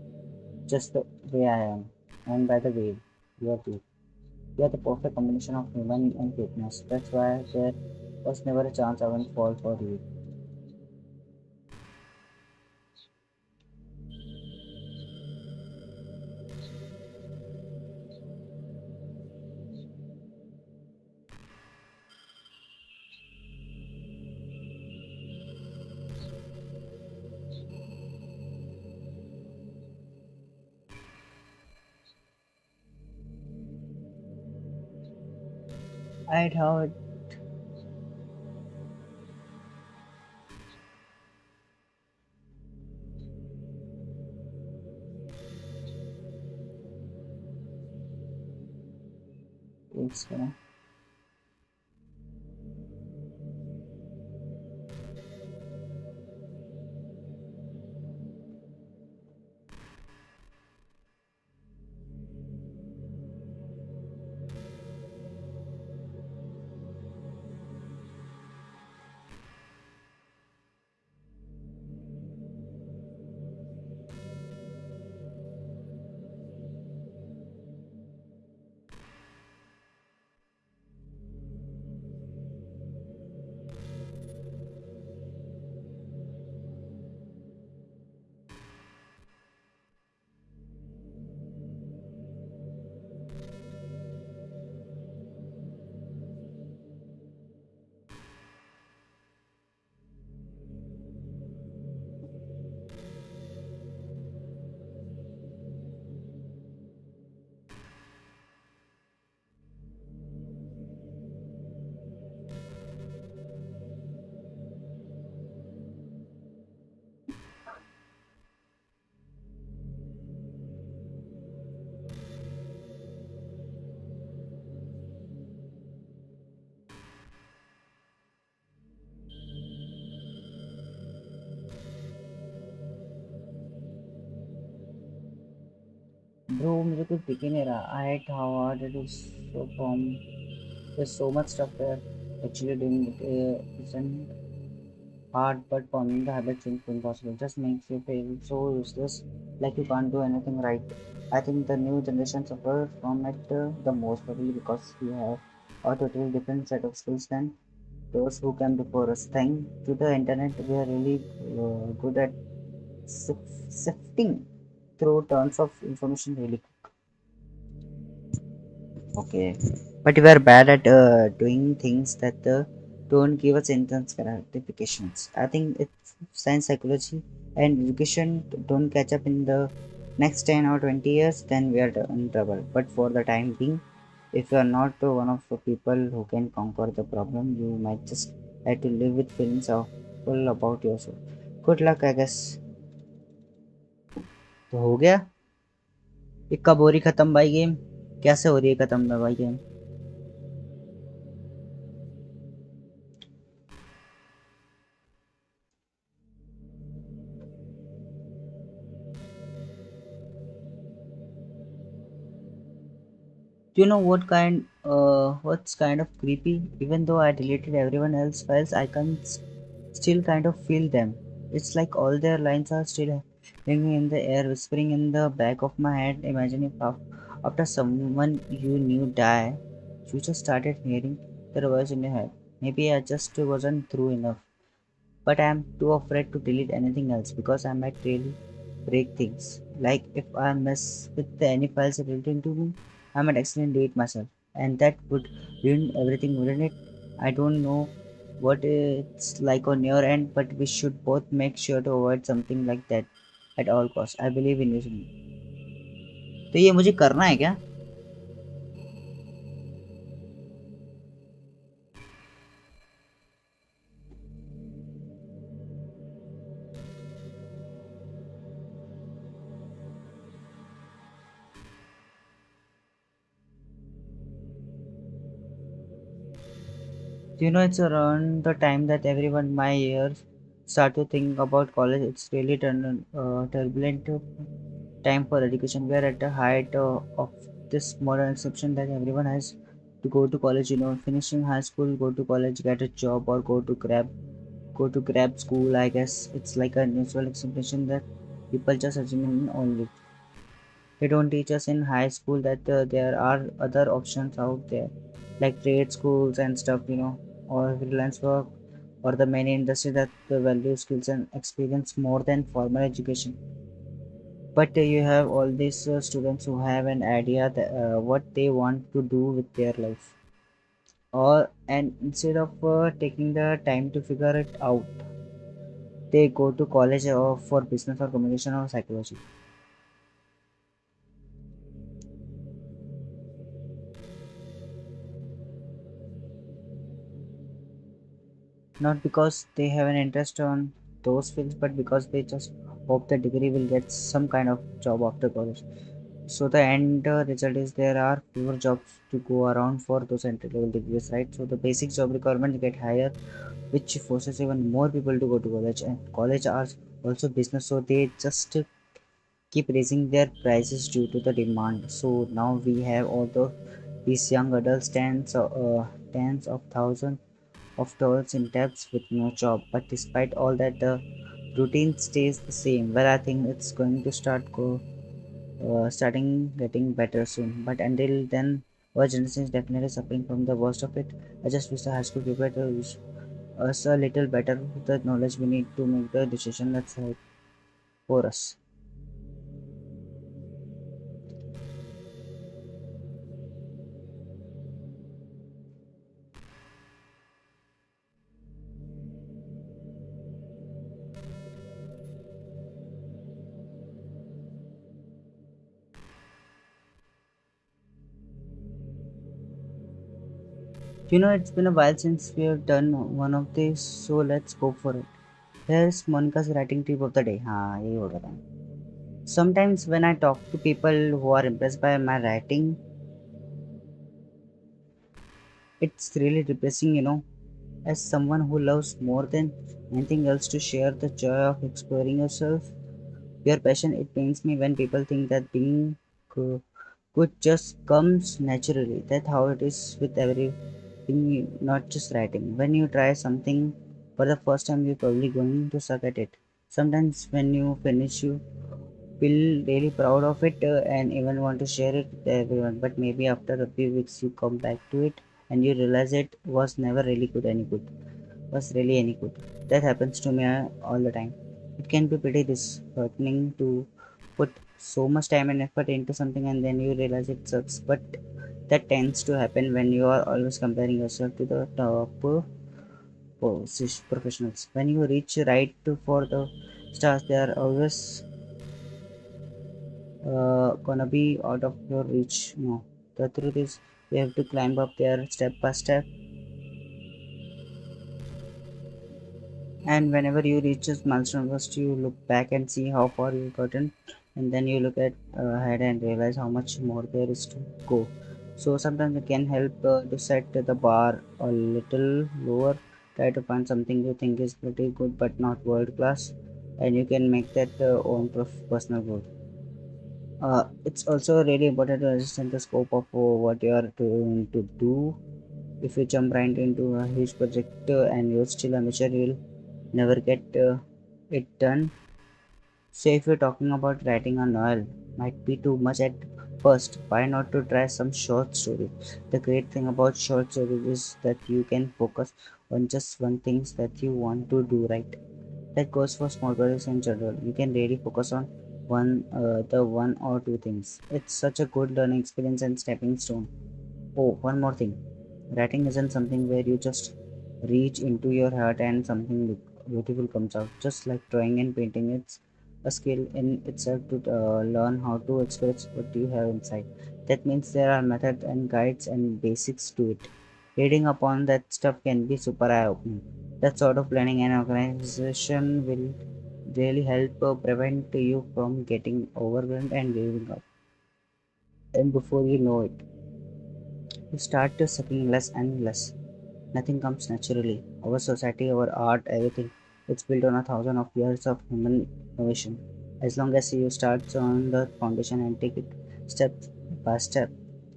just the way I am. And by the way, you are too. You are the perfect combination of human and cuteness. That's why there was never a chance I wouldn't fall for you. I'd how it is. Bro मुझे कुछ दिख ही नहीं रहा I hate how hard it is so from there's so much stuff there actually doing it isn't hard but forming the habit seems impossible just makes you feel so useless like you can't do anything right. I think the new generation suffers from it the most probably because we have a totally different set of skills than those who came before us. Thanks to the internet we are really good at sifting through tons of information really. Okay, but we are bad at doing things that don't give us instant gratifications. I think if science, psychology, and education don't catch up in the next 10 or 20 years, then we are in trouble. But for the time being, if you are not one of the people who can conquer the problem, you might just have to live with feelings of full about yourself. Good luck, I guess. तो हो गया ये कब हो रही खत्म भाई game कैसे हो रही है खत्म भाई game Do you know what's kind of creepy? Even though I deleted everyone else's files, I can still kind of feel them. It's like all their lines are still hanging in the air, whispering in the back of my head. Imagine if after someone you knew die, you just started hearing their voice in your head. Maybe I just wasn't through enough. But I am too afraid to delete anything else because I might really break things. Like if I mess with any files relating to me, I might accidentally delete myself. And that would ruin everything, wouldn't it? I don't know. what it's like on your end, but we should both make sure to avoid something like that at all costs. I believe in this. तो ये मुझे करना है क्या? You know, it's around the time that everyone my years start to think about college. It's really turbulent time for education. We are at the height of this modern exception that everyone has to go to college. You know, finishing high school, go to college, get a job, or go to grab school. I guess it's like a natural expectation that people just assume only. They don't teach us in high school that there are other options out there, like trade schools and stuff, or freelance work, or the main industry that value skills and experience more than formal education. But you have all these students who have an idea that what they want to do with their life, or and instead of taking the time to figure it out, they go to college for business or communication or psychology. Not because they have an interest on those fields, but because they just hope the degree will get some kind of job after college. So the end result is there are fewer jobs to go around for those entry level degrees, right? So the basic job requirements get higher, which forces even more people to go to college. And college are also business, so they just keep raising their prices due to the demand. So now we have all these young adults, tens of thousands of dollars in debts with no job. But despite all that, the routine stays the same. Well, I think it's going to starting getting better soon. But until then, our generation is definitely suffering from the worst of it. I just wish the high school people to us a little better with the knowledge we need to make the decision that's right for us. It's been a while since we have done one of these, so let's go for it. Here's Monica's writing tip of the day. हाँ यही होगा था. Sometimes when I talk to people who are impressed by my writing, it's really depressing, as someone who loves more than anything else to share the joy of exploring yourself, your passion. It pains me when people think that being go- good just comes naturally. That's how it is with everything, not just writing. When you try something for the first time, you're probably going to suck at it. Sometimes when you finish, you feel really proud of it and even want to share it with everyone. But maybe after a few weeks, you come back to it and you realize it was never really good any good. Was really any good. That happens to me all the time. It can be pretty disheartening to put so much time and effort into something and then you realize it sucks. But that tends to happen when you are always comparing yourself to the top professionals. When you reach right for the stars, they are always gonna be out of your reach. No, the truth is you have to climb up there step by step, and whenever you reach this milestone first, you look back and see how far you've gotten, and then you look at ahead and realize how much more there is to go. So sometimes it can help to set the bar a little lower. Try to find something you think is pretty good but not world class, and you can make that own personal growth. It's also really important to understand the scope of what you are going to do. If you jump right into a huge project and you're still amateur, you'll never get it done. So if you're talking about writing a novel, might be too much at first. Why not to try some short stories? The great thing about short stories is that you can focus on just one thing that you want to do right. That goes for small projects in general. You can really focus on the one or two things. It's such a good learning experience and stepping stone. Oh, one more thing. Writing isn't something where you just reach into your heart and something beautiful comes out. Just like drawing and painting, it's a skill in itself to learn how to express what you have inside. That means there are methods and guides and basics to it. Reading upon that stuff can be super eye opening. That sort of planning and organization will really help prevent you from getting overwhelmed and giving up. And before you know it, you start to sucking less and less. Nothing comes naturally. Our society, our art, everything, it's built on a thousand of years of human innovation. As long as you start on the foundation and take it step by step,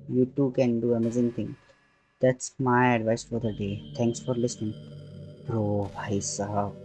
you too can do amazing things. That's my advice for the day. Thanks for listening. Bro, bhai sahab.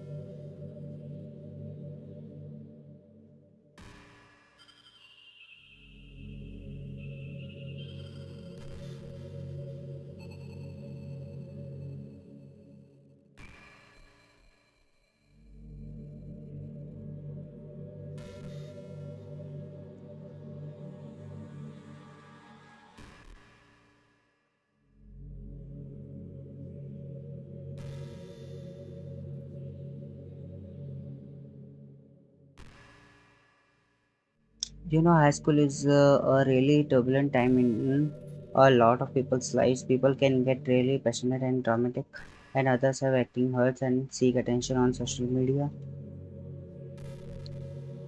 High school is a really turbulent time in a lot of people's lives. People can get really passionate and dramatic, and others have acting hurts and seek attention on social media.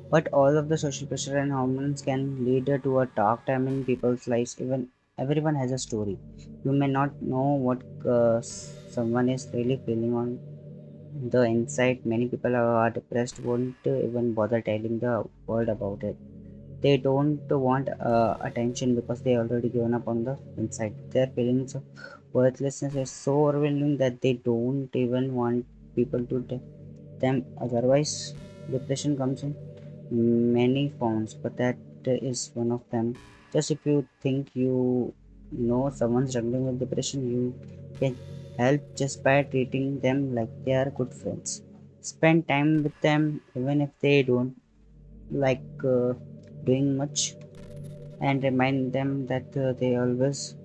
But all of the social pressure and hormones can lead to a dark time in people's lives. Even everyone has a story. You may not know what someone is really feeling on the inside. Many people who are depressed won't even bother telling the world about it. They don't want attention because they already given up on the inside. Their feelings of worthlessness is so overwhelming that they don't even want people to tell them otherwise. Depression comes in many forms, but that is one of them. Just if you think you know someone struggling with depression, you can help just by treating them like they are good friends. Spend time with them even if they don't like doing much, and remind them that they always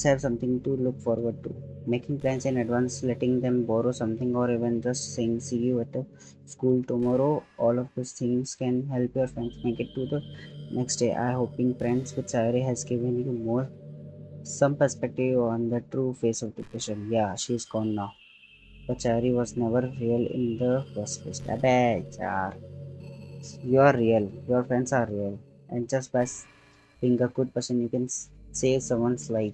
have something to look forward to. Making plans in advance, letting them borrow something, or even just saying see you at the school tomorrow, all of those things can help your friends make it to the next day. I hoping friends with Sayori has given you more some perspective on the true face of depression. Yeah, she's gone now, but Sayori was never real in the first place. Abeg, yaar. You are real, your friends are real, and just by being a good person, you can save someone's life.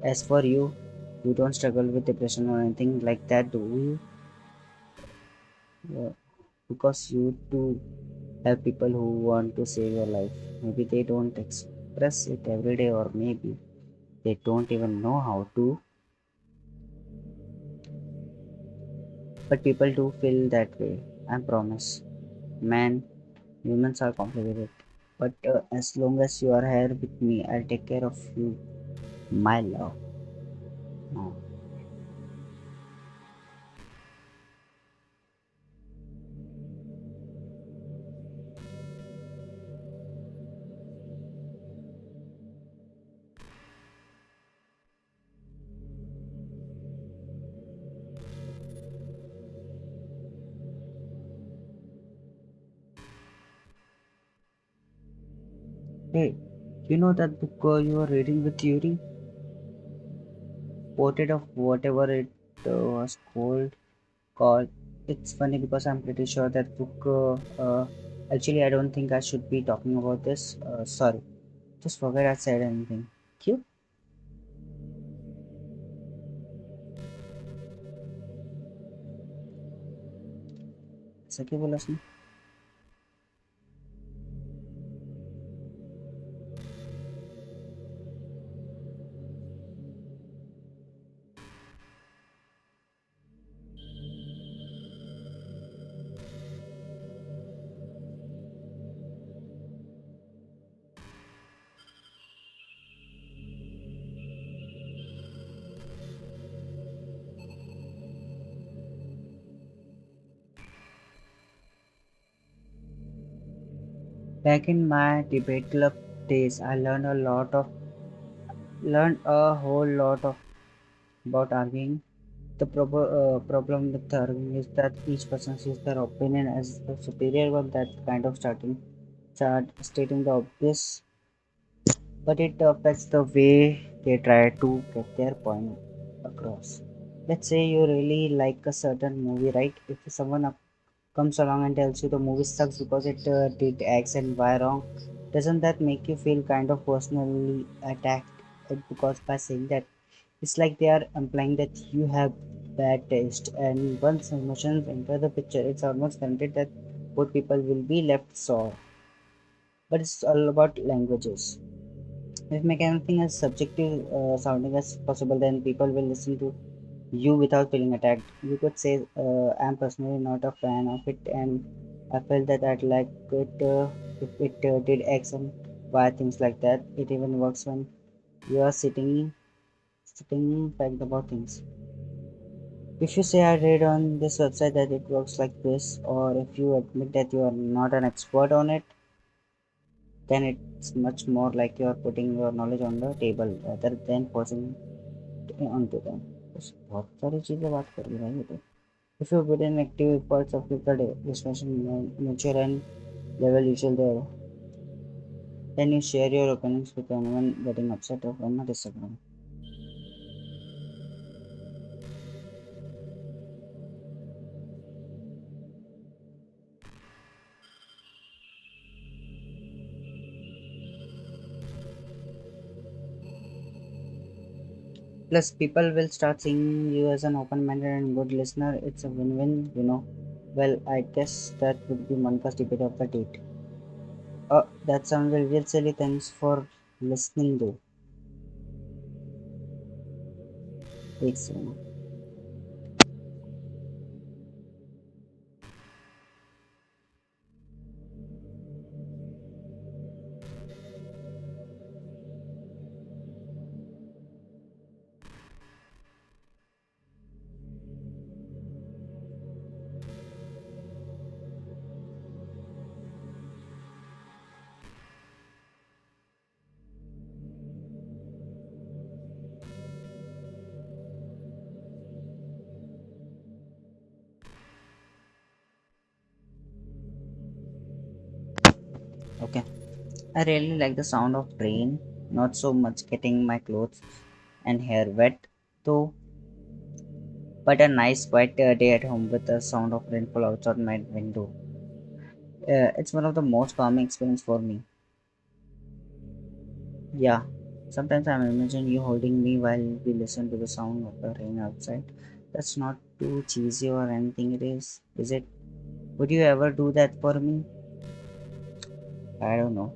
As for you, you don't struggle with depression or anything like that, do you? Yeah, because you too have people who want to save your life. Maybe they don't express it every day, or maybe they don't even know how to, but people do feel that way. I promise. Man, humans are complicated. But as long as you are here with me, I'll take care of you, my love. Uh, Hey, you know that book you are reading with Yuri? Portrait of whatever it was called. It's funny because I'm pretty sure that book. Actually, I don't think I should be talking about this. Sorry, just forget I said anything. क्यों? ऐसा क्यों बोला उसने? Back in my debate club days, I learned a lot of Learned a whole lot of about arguing. The problem with arguing is that each person sees their opinion as the superior one. That kind of start stating the obvious, but it affects the way they try to get their point across. Let's say you really like a certain movie, right? If someone comes along and tells you the movie sucks because it did X and Y wrong, doesn't that make you feel kind of personally attacked? Because by saying that, it's like they are implying that you have bad taste, and once emotions enter the picture, it's almost guaranteed that both people will be left sore. But it's all about languages. If make anything as subjective sounding as possible, then people will listen to you without feeling attacked. You could say, I'm personally not a fan of it, and I felt that I'd like it if it did X and Y, things like that. It even works when you are sitting fact about things. If you say I read on this website that it works like this, or if you admit that you are not an expert on it, then it's much more like you are putting your knowledge on the table rather than forcing it onto them. बस बहुत सारी चीज़ें बात कर रही भाई ये तो. If you put in active efforts of people discussion mutual and level usual there, then you share your opinions with anyone getting upset or not disagreeing. Plus, people will start seeing you as an open-minded and good listener. It's a win-win, you know. Well, I guess that would be Monka's debate of the date. That sounds a little silly. Thanks for listening, though. Thanks, you know. Okay. I really like the sound of rain. Not so much getting my clothes and hair wet, though, but a nice quiet day at home with the sound of rainfall outside my window. It's one of the most calming experience for me. Yeah, sometimes I imagine you holding me while we listen to the sound of the rain outside. That's not too cheesy or anything, is it? Would you ever do that for me? I don't know.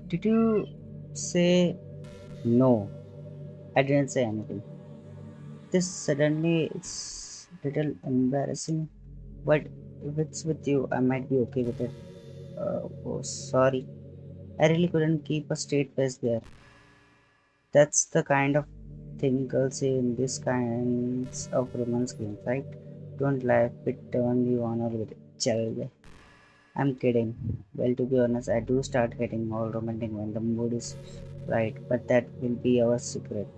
Did you say no? I didn't say anything. This suddenly it's little embarrassing, but if it's with you, I might be okay with it. Oh, sorry. I really couldn't keep a straight face there. That's the kind of thing girls say in these kinds of romance games, right? Don't laugh, it turn you on or with child. I'm kidding. Well, to be honest, I do start getting all romantic when the mood is right, but that will be our secret.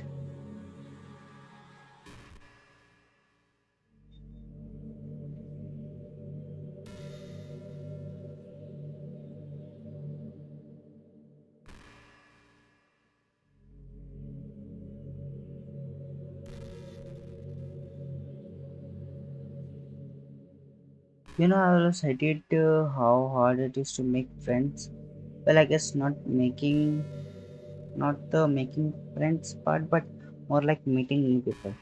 You know, I always hated how hard it is to make friends. Well, I guess not the making friends part, but more like meeting new people.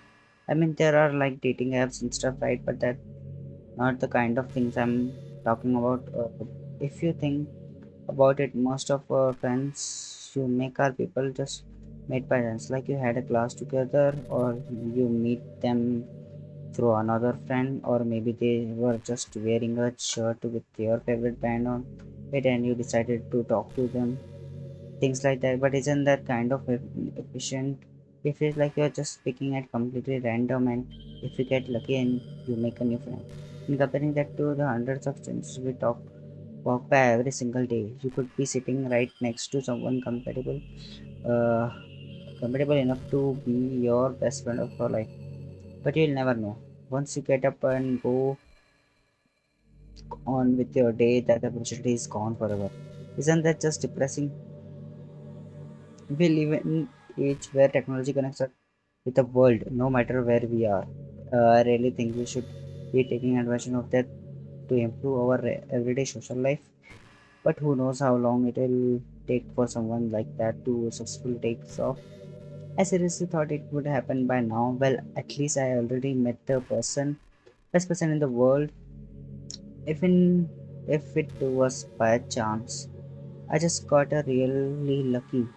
I mean, there are like dating apps and stuff, right? But that not the kind of things I'm talking about. If you think about it. Most of our friends you make are people just made by chance, like you had a class together, or you meet them through another friend, or maybe they were just wearing a shirt with your favorite band on it and you decided to talk to them, things like that. But isn't that kind of efficient? It feels like you're just speaking at completely random, and if you get lucky and you make a new friend. And comparing that to the hundreds of strangers we walk by every single day, you could be sitting right next to someone uh, compatible enough to be your best friend of your life. But you'll never know. Once you get up and go on with your day, that opportunity is gone forever. Isn't that just depressing? We live in age where technology connects us with the world, no matter where we are. I really think we should be taking advantage of that to improve our everyday social life. But who knows how long it will take for someone like that to successfully take off. I seriously thought it would happen by now. Well, at least I already met the best person in the world. If in if it was by chance, I just got a really lucky.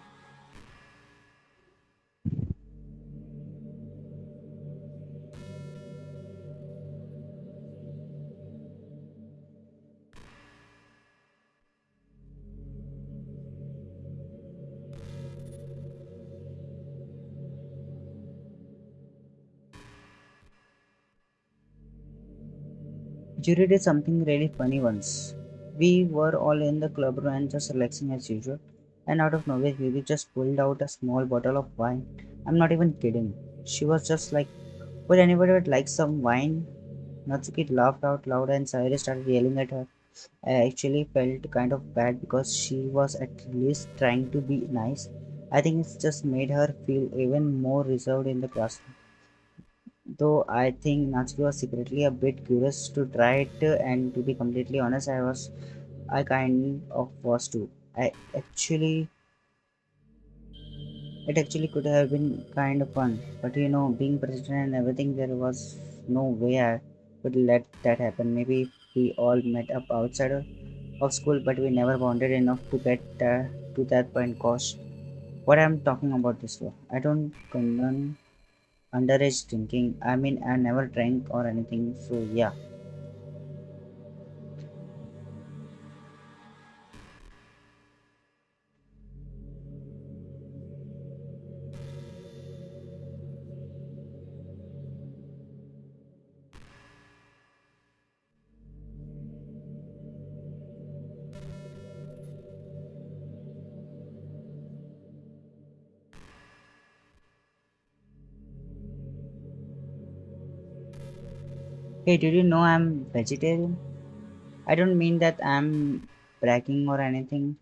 Yuri did something really funny once. We were all in the club and just relaxing as usual, and out of nowhere, Yuri just pulled out a small bottle of wine. I'm not even kidding. She was just like, would anybody would like some wine? Natsuki laughed out loud and Sayori started yelling at her. I actually felt kind of bad because she was at least trying to be nice. I think it's just made her feel even more reserved in the classroom. Though I think Natsuki was secretly a bit curious to try it, and to be completely honest, I kind of was too. I actually, it actually could have been kind of fun, but being president and everything, there was no way I would let that happen. Maybe we all met up outside of school, but we never bonded enough to get to that point. Gosh, what I'm talking about this for? I don't condone underage drinking. I mean, I never drank or anything, so yeah. Hey, did you know I'm vegetarian? I don't mean that I'm bragging or anything.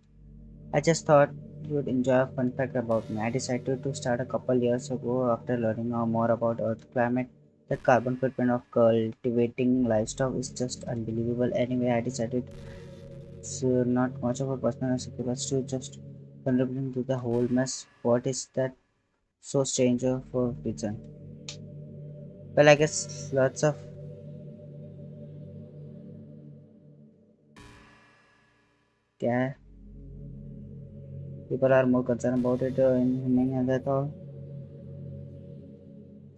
I just thought you'd enjoy a fun fact about me. I decided to start a couple years ago after learning more about Earth climate. The carbon footprint of cultivating livestock is just unbelievable. Anyway, I decided it's not much of a personal experience to just contributing to the whole mess. What is that so stranger for reason? Well, I guess lots of yeah, people are more concerned about it in human and that all.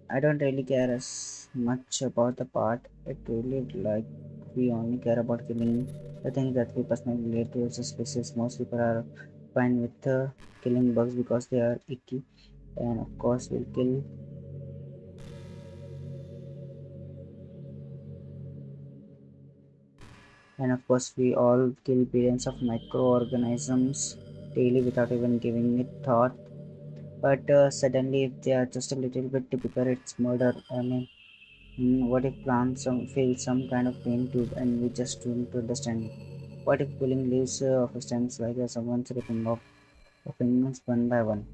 I don't really care as much about the part. It really like we only care about killing the things that we personally relate to as a species. Most people are fine with killing bugs because they are icky, and of course we'll kill. And of course we all kill billions of microorganisms daily without even giving it thought. But suddenly, if they are just a little bit bigger, it's murder. I mean, what if plants feel some kind of pain too, and we just don't understand it? What if pulling leaves of stems like someone's ripping off opinions one by one?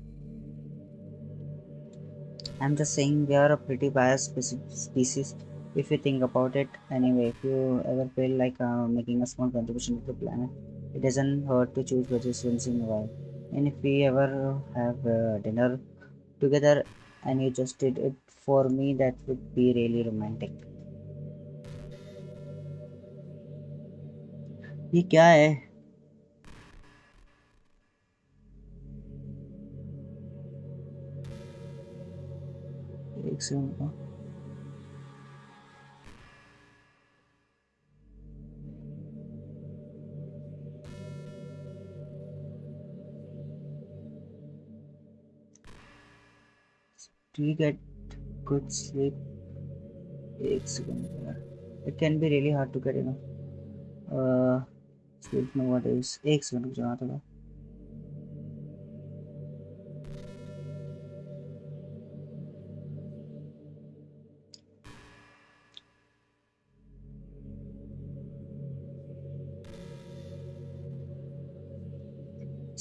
I'm just saying we are a pretty biased species if you think about it. Anyway, if you ever feel like making a small contribution to the planet, it doesn't hurt to choose veggies once in a while. And if we ever have dinner together and you just did it for me, that would be really romantic. ये क्या है? एक second का do you get good sleep एक second का it can be really hard to get sleep nowadays एक second रुक जाना थोड़ा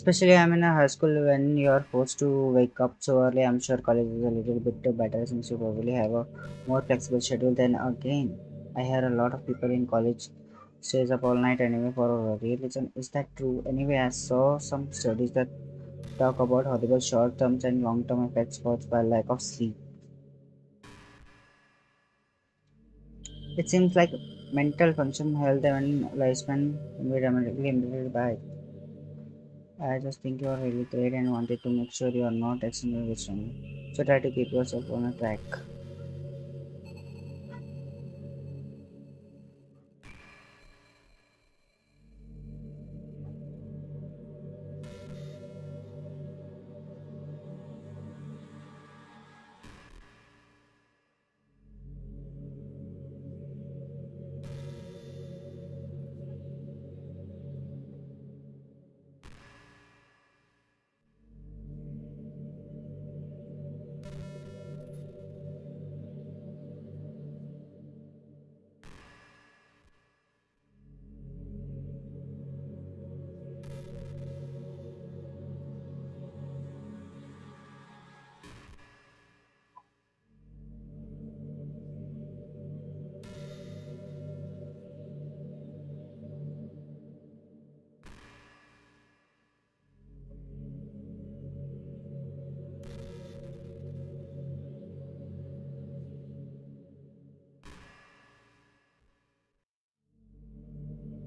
especially I'm in a high school when you're forced to wake up so early. I'm sure college is a little bit better since you probably have a more flexible schedule. Then again, I hear a lot of people in college stays up all night anyway for a religion. Is that true? Anyway, I saw some studies that talk about horrible short-term and long-term effects caused by lack of sleep. It seems like mental function, health, and lifespan can be dramatically impacted by it. I just think you are really great and wanted to make sure you are not extremely strong. So try to keep yourself on a track.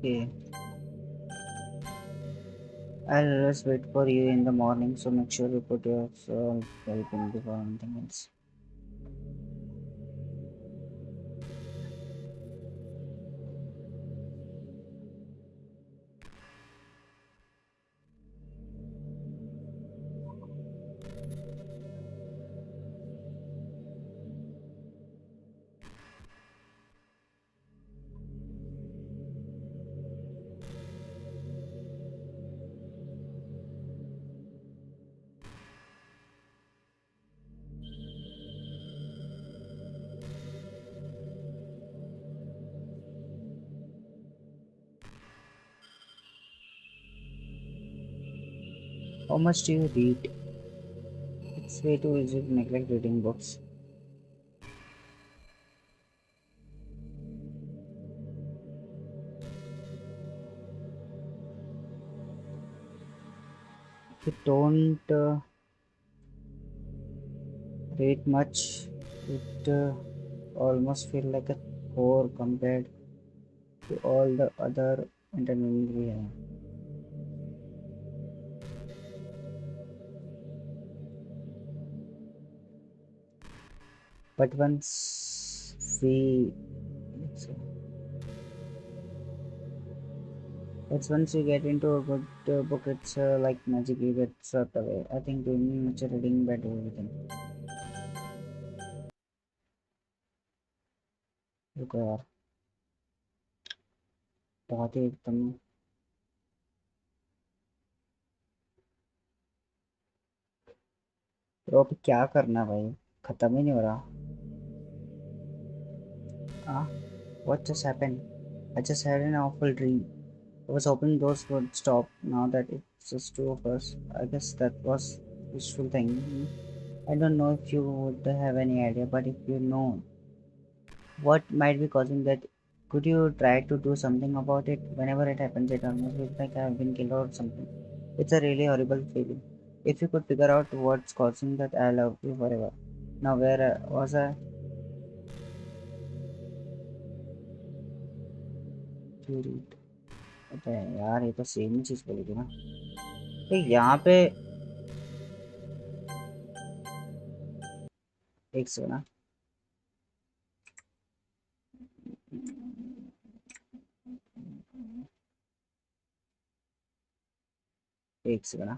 Okay. I'll always wait for you in the morning, so make sure you put yourself helping before anything else. How much do you read? It's way too easy to neglect reading books. If you don't read much, it almost feels like a chore compared to all the other entertainment we have. But we once you get into a good book, it's like magic. You get swept away. I think doing much reading better everything. रुको यार बहुत ही एकदम तो अब क्या करना भाई खत्म ही नहीं हो रहा ah what just happened I just had an awful dream I was hoping those would stop now that it's just two of us I guess that was wishful thinking I don't know if you would have any idea but if you know what might be causing that could you try to do something about it whenever it happens it almost feels like I've been killed or something it's a really horrible feeling if you could figure out what's causing that I love you forever now where was I to read अबे यार ये तो same ही चीज बोली थी ना यहाँ पे एक सेकंड ना एक सेकंड।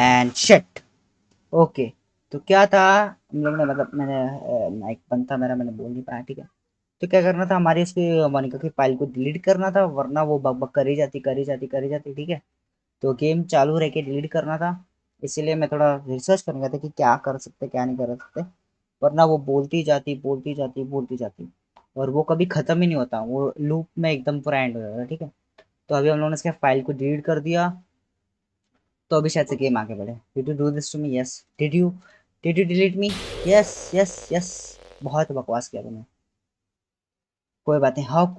And shit. ओके, तो क्या था, हम लोग ने मतलब मैंने माइक बंद था मेरा, मैंने बोल नहीं पाया, ठीक है। तो क्या करना था, हमारी इसकी मोनिका की फाइल को डिलीट करना था, वरना वो बक बक करी जाती करी जाती करी जाती, ठीक है। तो गेम चालू रह के डिलीट करना था, इसीलिए मैं थोड़ा रिसर्च करने गया था कि क्या कर सकते क्या नहीं कर सकते, वरना वो बोलती जाती बोलती जाती बोलती जाती, और वो कभी खत्म ही नहीं होता, वो लूप में एकदम पूरा एंड हो जाता, ठीक है। तो अभी हम लोगों ने इसके फाइल को डिलीट कर दिया, तो अभी शायद से गेम आगे बढ़े। Did you do this to me? Yes. Did you delete me? Yes yes yes. बहुत बकवास किया तुमने। कोई बात नहीं। How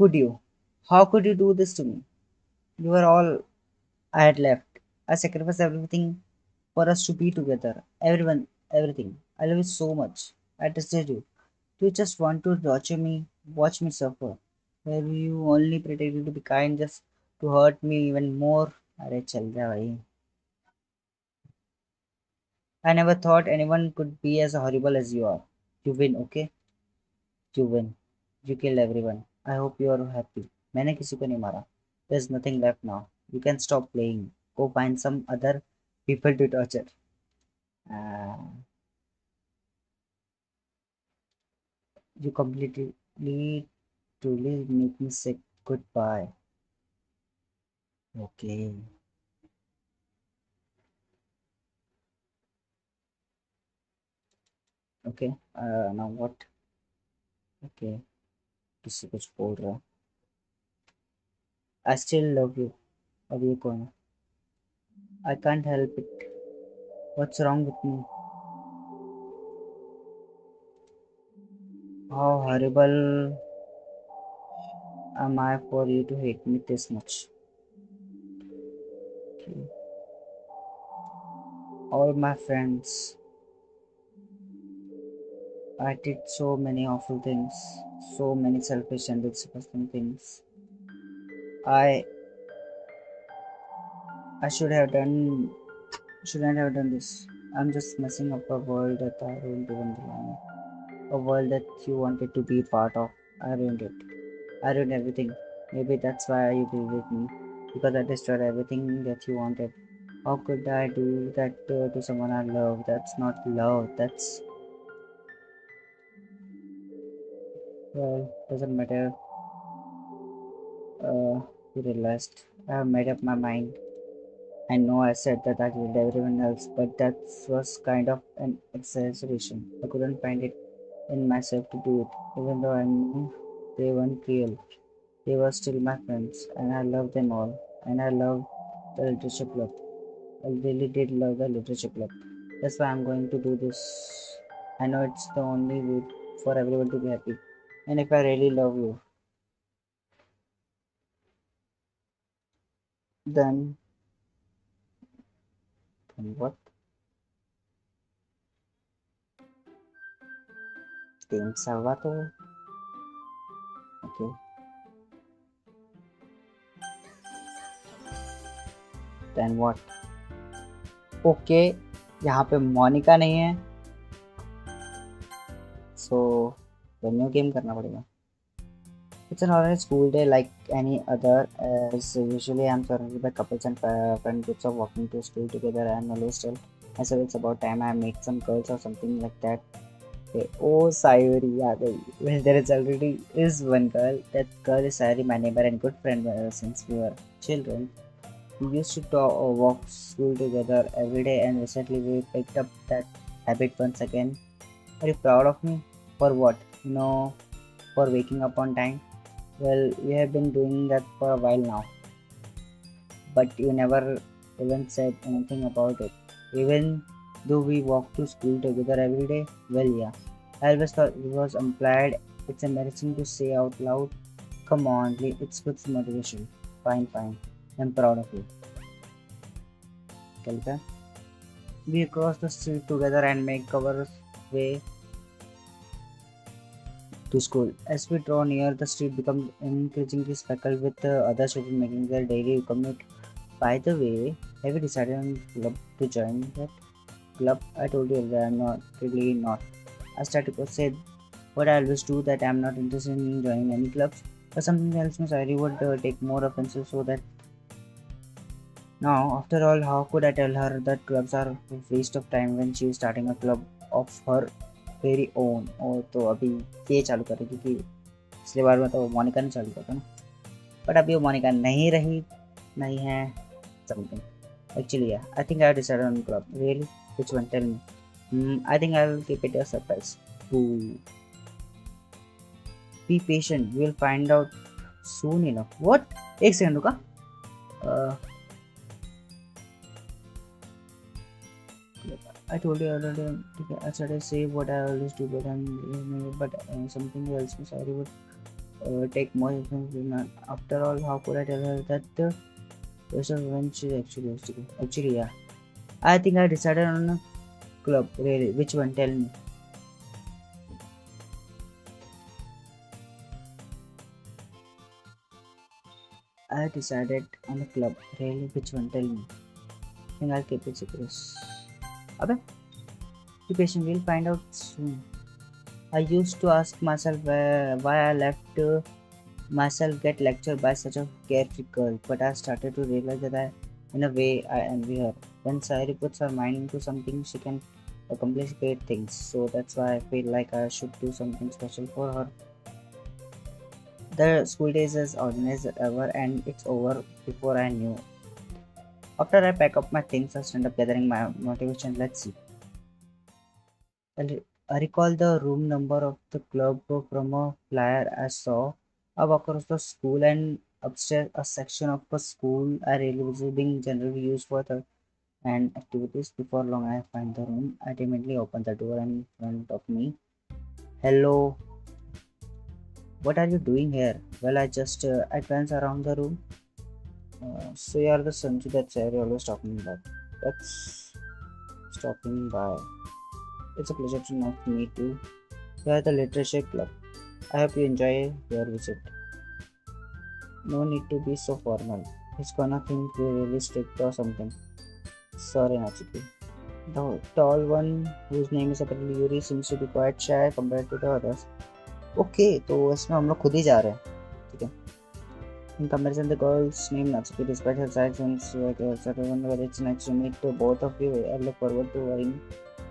could you do this to me? You are all I had left. I sacrificed everything for us to be together. Everyone, everything. I love you so much. I trusted you. You just want to torture me, watch me suffer. Where you only pretended to be kind just to hurt me even more. अरे चल जा भाई। I never thought anyone could be as horrible as you are. You win, okay? You win. You killed everyone. I hope you are happy. मैंने किसी को नहीं मारा. There's nothing left now. You can stop playing. Go find some other people to torture. Uh, you completely, truly make me sick. Goodbye. Okay. Okay. Now what? Okay. किसी कुछ बोल रहा है. I still love you. अब ये कौन है? I can't help it. What's wrong with me? How horrible am I for you to hate me this much? Okay. All my friends, I did so many awful things, so many selfish and disgusting things. I I shouldn't have done this. I'm just messing up a world that I don't even belong in. A world that you wanted to be part of. I ruined it. I ruined everything. Maybe that's why you deleted me. Because I destroyed everything that you wanted. How could I do that to someone I love? That's not love. That's, well, doesn't matter. You realized. I have made up my mind. I know I said that I killed everyone else, but that was kind of an exaggeration. I couldn't find it in myself to do it, even though I knew they weren't real. They were still my friends, and I loved them all. And I loved the literature club. I really did love the literature club. That's why I'm going to do this. I know it's the only way for everyone to be happy. And if I really love you, then, then what? Team Salvato? Okay. Then what? Okay, यहाँ पे मोनिका नहीं है, so new game करना पड़ेगा. It's an ordinary school day like any other. As usually, I'm surrounded by couples and friend groups of walking to school together. And always tell myself it's about time I meet some girls or something like that. Okay. Oh, Sayori, aa gayi. Well, there is already is one girl. That girl is Sayori, my neighbor and good friend since we were children. We used to walk school together every day, and recently we picked up that habit once again. Are you proud of me? For what? For waking up on time. Well, we have been doing that for a while now, but you never even said anything about it. Even though we walk to school together every day, well, yeah. I always thought it was implied. It's embarrassing to say out loud. Come on, it's good motivation. Fine, fine. I'm proud of you. Kalka. We cross the street together and make our way to school. As we draw near, the street becomes increasingly speckled with other children making their daily commute. By the way, have you decided on club to join that club? I told you that I'm not really not. I started to say what I always do, that I'm not interested in joining any clubs. But something else Miss Irie would take more offensive, so that Now, after all, how could I tell her that clubs are a waste of time when she is starting a club of her very own? और तो अभी ये चालू करेगी कि पिछली बार में तो मोनिका ने चालू किया था ना, बट अभी वो मोनिका नहीं रही, नहीं है something. Actually, yeah, I think I have decided on club. Really? Which one? Tell me. I think I will keep it a surprise. Ooh. Be patient. You will find out soon enough. What? एक second रुका. Uh, I told you already. I started to say what I always do, but something else. Sorry, would take more information. After all, how could I tell her that the person when she actually used to go? Actually, yeah. I think I decided on a club. Really, which one? Tell me. I decided on a club. Really, which one? Tell me. I think I'll keep it secret. Abbe, be patient. We'll find out soon. I used to ask myself why I left myself get lectured by such a carefree girl, but I started to realize that in a way, I envy her. When Sayori puts her mind into something, she can accomplish great things. So that's why I feel like I should do something special for her. The school days is organized ever, and it's over before I knew. After I pack up my things, I stand up gathering my motivation. Let's see. I recall the room number of the club from a flyer I saw up across the school, and upstairs a section of the school I really was being generally used for the and activities. Before long I find the room. I timidly open the door in front of me. Hello, what are you doing here? Well, I glance around the room. So you are the Sanju that Sayori always talking about. That's stopping by. It's a pleasure to meet you. We are the Literature Club. I hope you enjoy your visit. No need to be so formal. He's gonna think we're really strict or something. Sorry, Natsuki. The tall one, whose name is apparently Yuri, seems to be quite shy compared to the others. Okay, तो इसमें हम लोग खुद ही जा रहे हैं, ठीक है. In comparison, the girl's name Natsuki, despite her size and whether it's nice to meet both of you. I look forward to working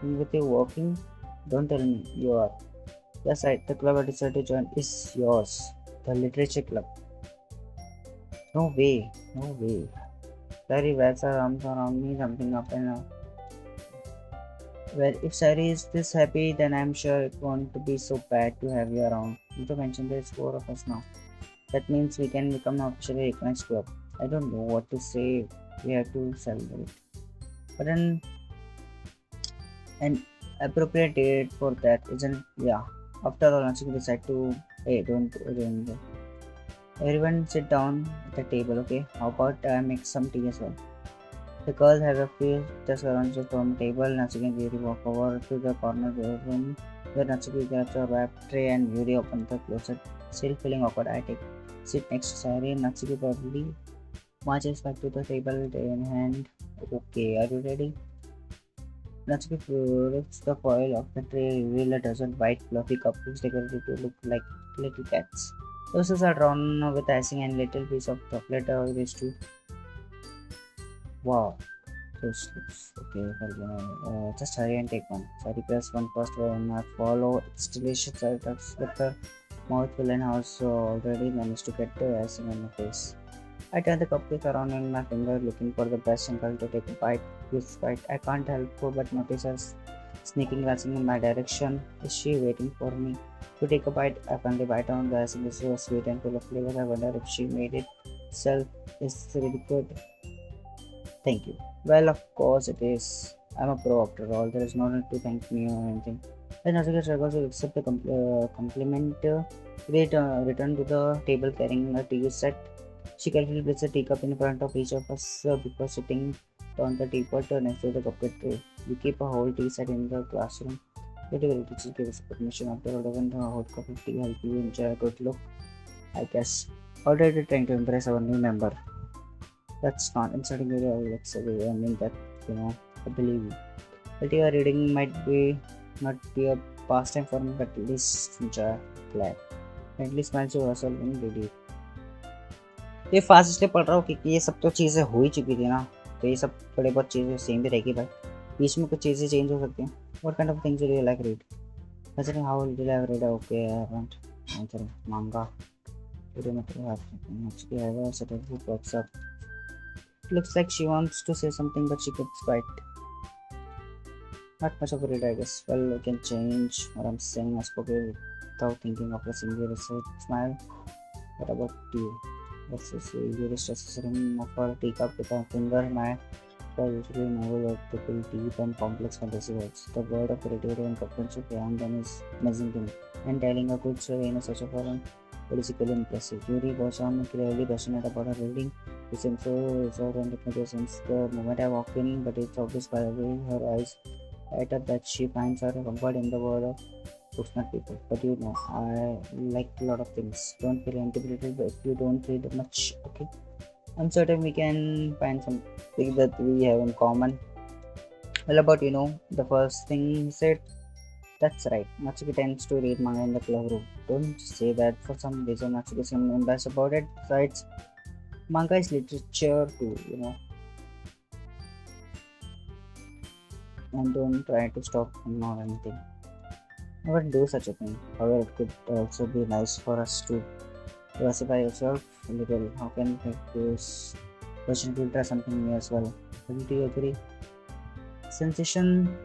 with you. Walking, don't tell me you are. That's right. The club I decided to join is yours. The Literature Club. No way. No way. Sorry, wraps her arms around me, jumping up and down. Well, if Sari is this happy, then I'm sure it won't be so bad to have you around. Not to mention there's four of us now. That means we can become an officially recognized club. I don't know what to say. We have to celebrate. But then an appropriate date for that isn't, yeah. After all, Natsuki decide to, hey, don't. Everyone sit down at the table, okay? How about I make some tea as well? The girls have a few just around the table. Natsuki and Yuri walk over to the corner of the room where Natsuki grabs a wrap tray and Yuri opens the closet. Still feeling awkward, I take sit next to Sayori. Natsuki probably marches back to the table, tray in hand. Okay, are you ready? Natsuki lifts the foil of the tray, reveal a dozen white fluffy cupcakes decorated to look like little cats. Roses are drawn with icing and little piece of chocolate raised to. Wow, those looks okay. Just hurry and take one. Sorry, press one first when I follow. It's delicious. I touch with the mouthful and also already managed to get the icing on my face. I turn the cupcake around in my finger, looking for the best uncle to take a bite. This bite, I can't help but notice her sneaking glancing in my direction. Is she waiting for me to take a bite? I finally bite on the icing. This was sweet and full of flavor. I wonder if she made it herself. Is really good. Thank you. Well, of course it is. I'm a pro after all. There is no need to thank me or anything. Then Natsuki struggles to accept the compliment. Return to the table carrying a tea set. She carefully places a teacup in front of each of us before sitting on the teapot next to the cupcake tray. We keep a whole tea set in the classroom. Later, teacher gives us permission. After all, doesn't a hot cup of tea help you enjoy a good look? I guess. Already trying to impress our new member. That's not insulting really. Let's say I mean that, I believe you. But your reading might be not be a pastime for me, but at least enjoy glad. At least smiles yourself when you read it. ये fast इसलिए पढ़ रहा हूँ क्योंकि ये सब तो चीज़ें हो ही चुकी थी ना. तो ये सब थोड़े बहुत चीज़ें सेम भी रहेगी भाई, बीच में कुछ चीज़ें चेंज हो सकती हैं. What kind of things do you like read? Considering how little I've read, okay, I haven't answered manga. Today material Natsuki has a set of book pops up. Looks like she wants to say something, but she gets quiet. Not much of a read, I guess. Well, I can change what I'm saying. I spoke it without thinking of a single research smile. What about you? Let's just say you stresses rim of a teacup with a finger. My usually novel or triple deep and complex fantasy words. The word of creativity and comprehension beyond them is amazing to me. And telling a good story in a such a forum politically impressive. Yuri was on clearly passionate about her reading. He seemed so reserved and hypnotized since the moment I walked in, but it's obvious by the way her eyes light up that she finds her comfort in the world of booksmart people. But you know, I like a lot of things. Don't feel intimidated if you don't read much, okay? I'm certain we can find something that we have in common. Well, about the first thing he said, that's right. Natsuki tends to read manga in the club room. Don't say that for some reason. Natsuki seems embarrassed about it. Besides, manga is literature too, and don't try to stop him or anything. I would do such a thing. However, it could also be nice for us to diversify yourself a little. How can we use question to try something new as well? Don't you agree? Sensation,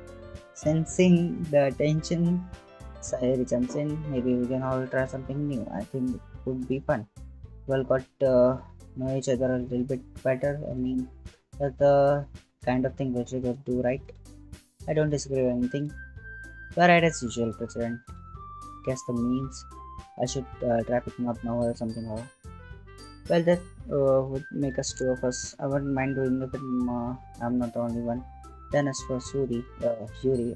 sensing the attention, Sayori jumps in. Maybe we can all try something new. I think it would be fun. Well, got know each other a little bit better. I mean, that's the kind of thing we should do, right? I don't disagree with anything. You're right as usual, President. Guess the means I should try picking up now or something. Well, that would make us two of us. I wouldn't mind doing it, but I'm not the only one. Then, as for Yuri,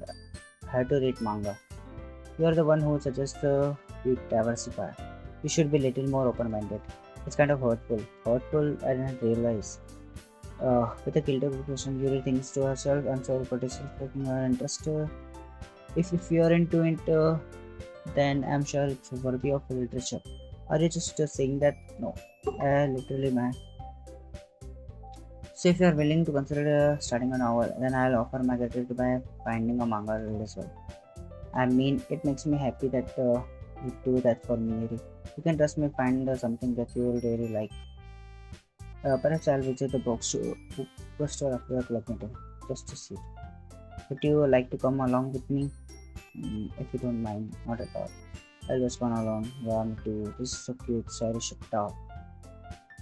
I had to read manga. You are the one who suggests we diversify. You should be a little more open-minded. It's kind of hurtful. Hurtful, I didn't realize. With a guilty question, Yuri thinks to herself, I'm sorry for disrespecting her interest. If you are into it, then I'm sure it's worthy of literature. Are you just saying that? No. Literally, man. So if you are willing to consider starting a novel, then I'll offer my gratitude by finding a manga to read as well. I mean, it makes me happy that you do that for me. Yuri. You can trust me find something that you will really like. Perhaps I'll visit the bookstore after the club meeting just to see. Would you like to come along with me? If you don't mind, not at all. I'll just run along. Yeah, me too. This is so cute, stylish top.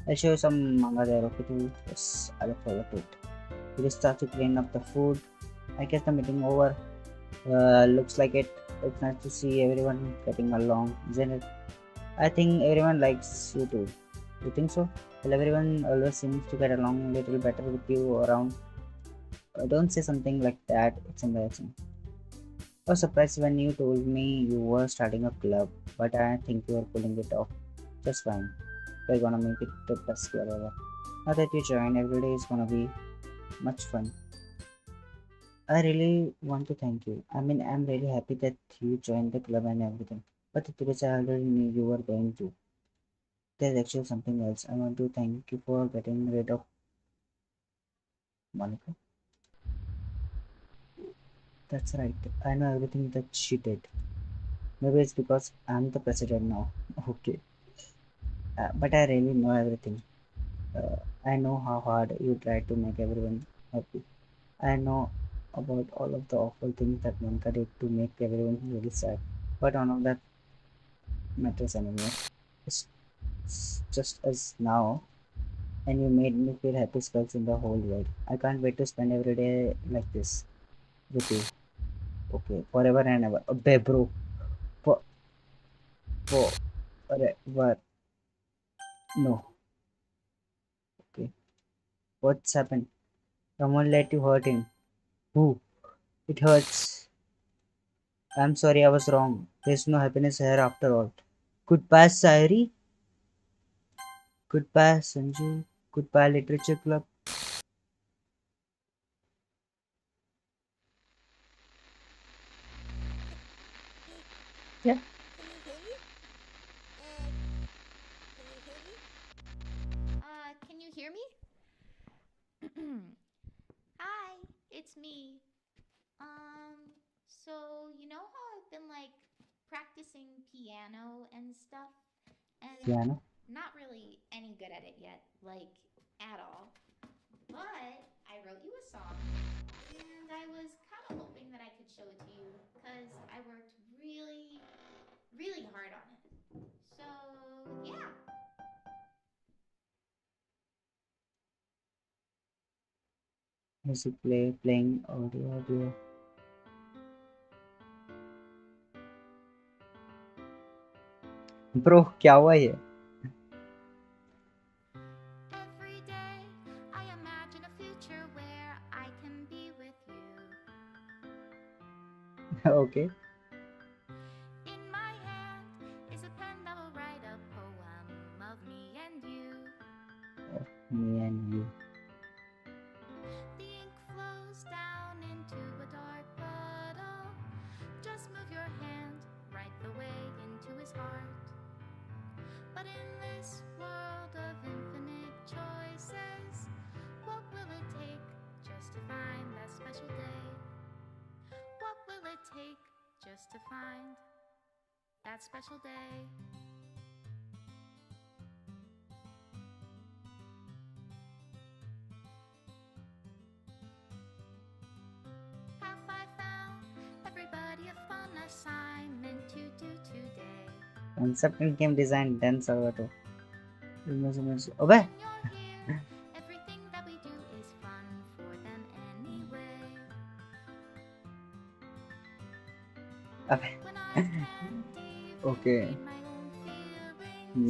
I'll show you some manga there, okay too? Yes, I look forward to it. We just start to clean up the food. I guess the meeting over. Looks like it. It's nice to see everyone getting along, isn't it? I think everyone likes you too. You think so? Well, everyone always seems to get along a little better with you around. Don't say something like that. It's embarrassing. I was surprised when you told me you were starting a club, but I think you are pulling it off just fine. We're gonna make it the best club ever. Now that you join, every day is gonna be much fun. I really want to thank you. I mean, I'm really happy that you joined the club and everything. But the truth is, I already knew you were going to. There's actually something else. I want to thank you for getting rid of Monica. That's right. I know everything that she did. Maybe it's because I'm the president now. Okay. But I really know everything. I know how hard you try to make everyone happy. I know about all of the awful things that Monica did to make everyone really sad. But none of that matters anymore. It's just as now, and you made me feel happiest girls in the whole world. I can't wait to spend every day like this with you. Okay, forever and ever. Okay, bro. For, forever. No. Okay. What's happened? Someone let you hurt him. Who? It hurts. I'm sorry, I was wrong. There's no happiness here after all. Goodbye, Sayori. Goodbye, Sanju. Goodbye, Literature Club. Yeah. Can you hear me? Can you hear me? Can you hear me? it's me. So you know how I've been like practicing piano and stuff, and piano. not really any good at it yet, like at all. But I wrote you a song, and I was kind of hoping that I could show it to you because I worked really, really hard on it. So yeah. Music playing audio. Bro क्या हुआ ये? Every day I imagine a future where I can be with you. Okay. In my hand is a pen that will write a poem of me and you. Me and you. The ink flows down into a dark puddle. Just move your hand right the way into his heart. But in this world of infinite choices, what will it take just to find that special day? What will it take just to find that special day? Have I found everybody a fun assignment to do today? Concept and game design Team Salvato. अबे. When you're here, everything that we do is fun for them anyway. अबे. When I can't even okay. read my own feelings,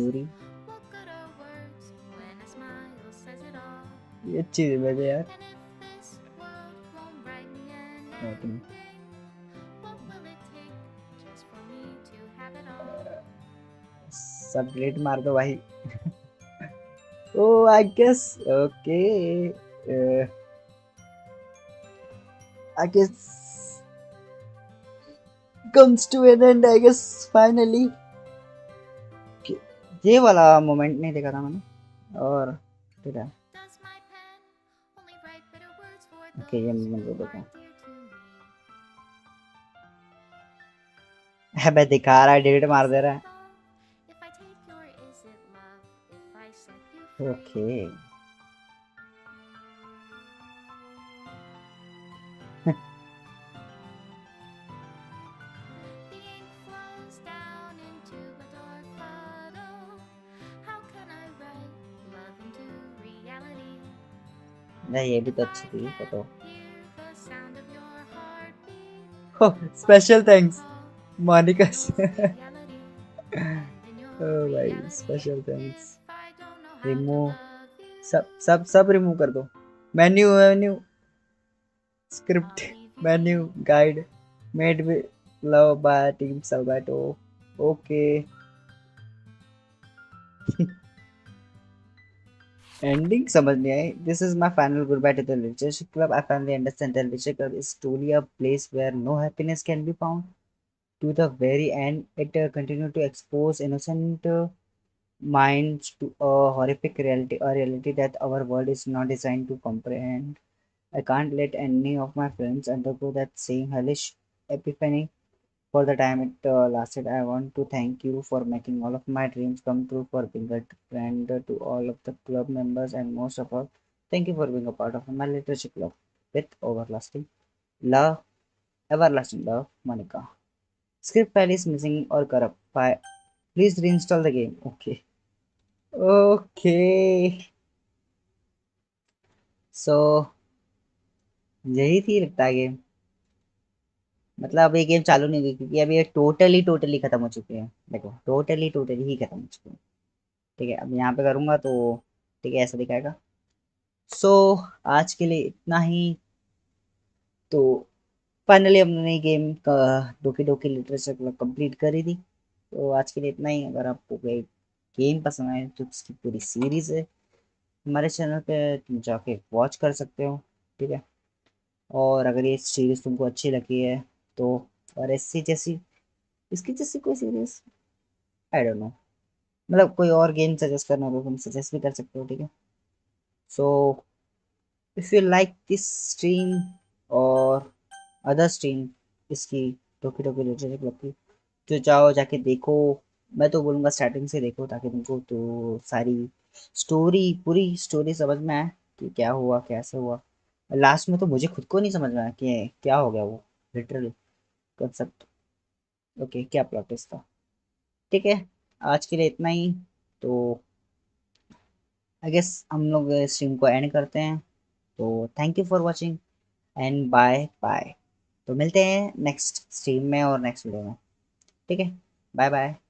Yuri. what good are words when a smile says it all? ये अच्छी थी वैसे यार. And if this world won't write me an Writing. ending, what will it take just for me to have it all? सब delete मार दो भाई. Oh, I guess. Okay. I guess comes to an end. I guess finally. Okay. ये वाला moment नहीं देखा था मैंने और ठीक है. Does my pen only write bitter words for okay ये those मोमेंट who देखा. are dear to me? अबे दिखा रहा है डिलीट मार दे रहा है. If I take your is it love if I set you free? Okay. The ink flows down into a dark puddle. How can I write love into reality? नहीं ये भी If तो I अच्छी थी can't photo. hear the sound of your heartbeat, Oh, special what will I thanks call Monica. your reality? And in your Oh भाई reality, special thanks. if I don't know how to Remove love you, सब remove कर दो. Menu I'll script leave you menu be. Guide made with love by team Salvato. Okay. Ending समझ नहीं आई. This is my final goodbye to the literature club. I finally understand the literature club is truly a place where no happiness can be found. To the very end, it continued to expose innocent minds to a horrific reality, a reality that our world is not designed to comprehend. I can't let any of my friends undergo that same hellish epiphany for the time it lasted. I want to thank you for making all of my dreams come true, for being a friend to all of the club members, and most of all, thank you for being a part of my literature club with love, everlasting love, Monica. Script file is missing or corrupt. Please reinstall the game. Okay. Okay. So यही थी लगता है game. मतलब अब ये game चालू नहीं हुई क्योंकि अभी ये टोटली खत्म हो चुकी है. देखो टोटली ही खत्म हो चुकी है. ठीक है अब यहाँ पे करूँगा तो ठीक है ऐसा दिखाएगा. सो आज के लिए इतना ही. तो फाइनली हमने गेम का डोकी डोकी लिटरेचर क्लब कंप्लीट करी थी. तो आज के लिए इतना ही. अगर आपको कोई गेम पसंद आए तो उसकी पूरी सीरीज है हमारे चैनल पे तुम जाके वॉच कर सकते हो. ठीक है. और अगर ये सीरीज तुमको अच्छी लगी है तो और ऐसी जैसी इसकी जैसी कोई सीरीज आई डोंट नो मतलब कोई और गेम सजेस्ट करना हो तो तुम सजेस्ट भी कर सकते हो. ठीक है. So if you like this stream other stream इसकी, डोकी डोकी लिटरेचर क्लब की, तो जाओ जाके देखो। मैं तो बोलूँगा स्टार्टिंग से देखो ताकि तुमको तो सारी स्टोरी, पूरी स्टोरी समझ में आए कि क्या हुआ कैसे हुआ। लास्ट में तो मुझे खुद को नहीं समझ में आया कि क्या हो गया वो, लिटरली कंसेप्ट। ओके, क्या प्लॉट है इसका। ठीक है, आज के लिए इतना ही। तो आई गेस हम लोग स्ट्रीम को एंड करते हैं। तो thank you for watching and bye bye. तो मिलते हैं नेक्स्ट स्ट्रीम में और नेक्स्ट वीडियो में। ठीक है, बाय बाय।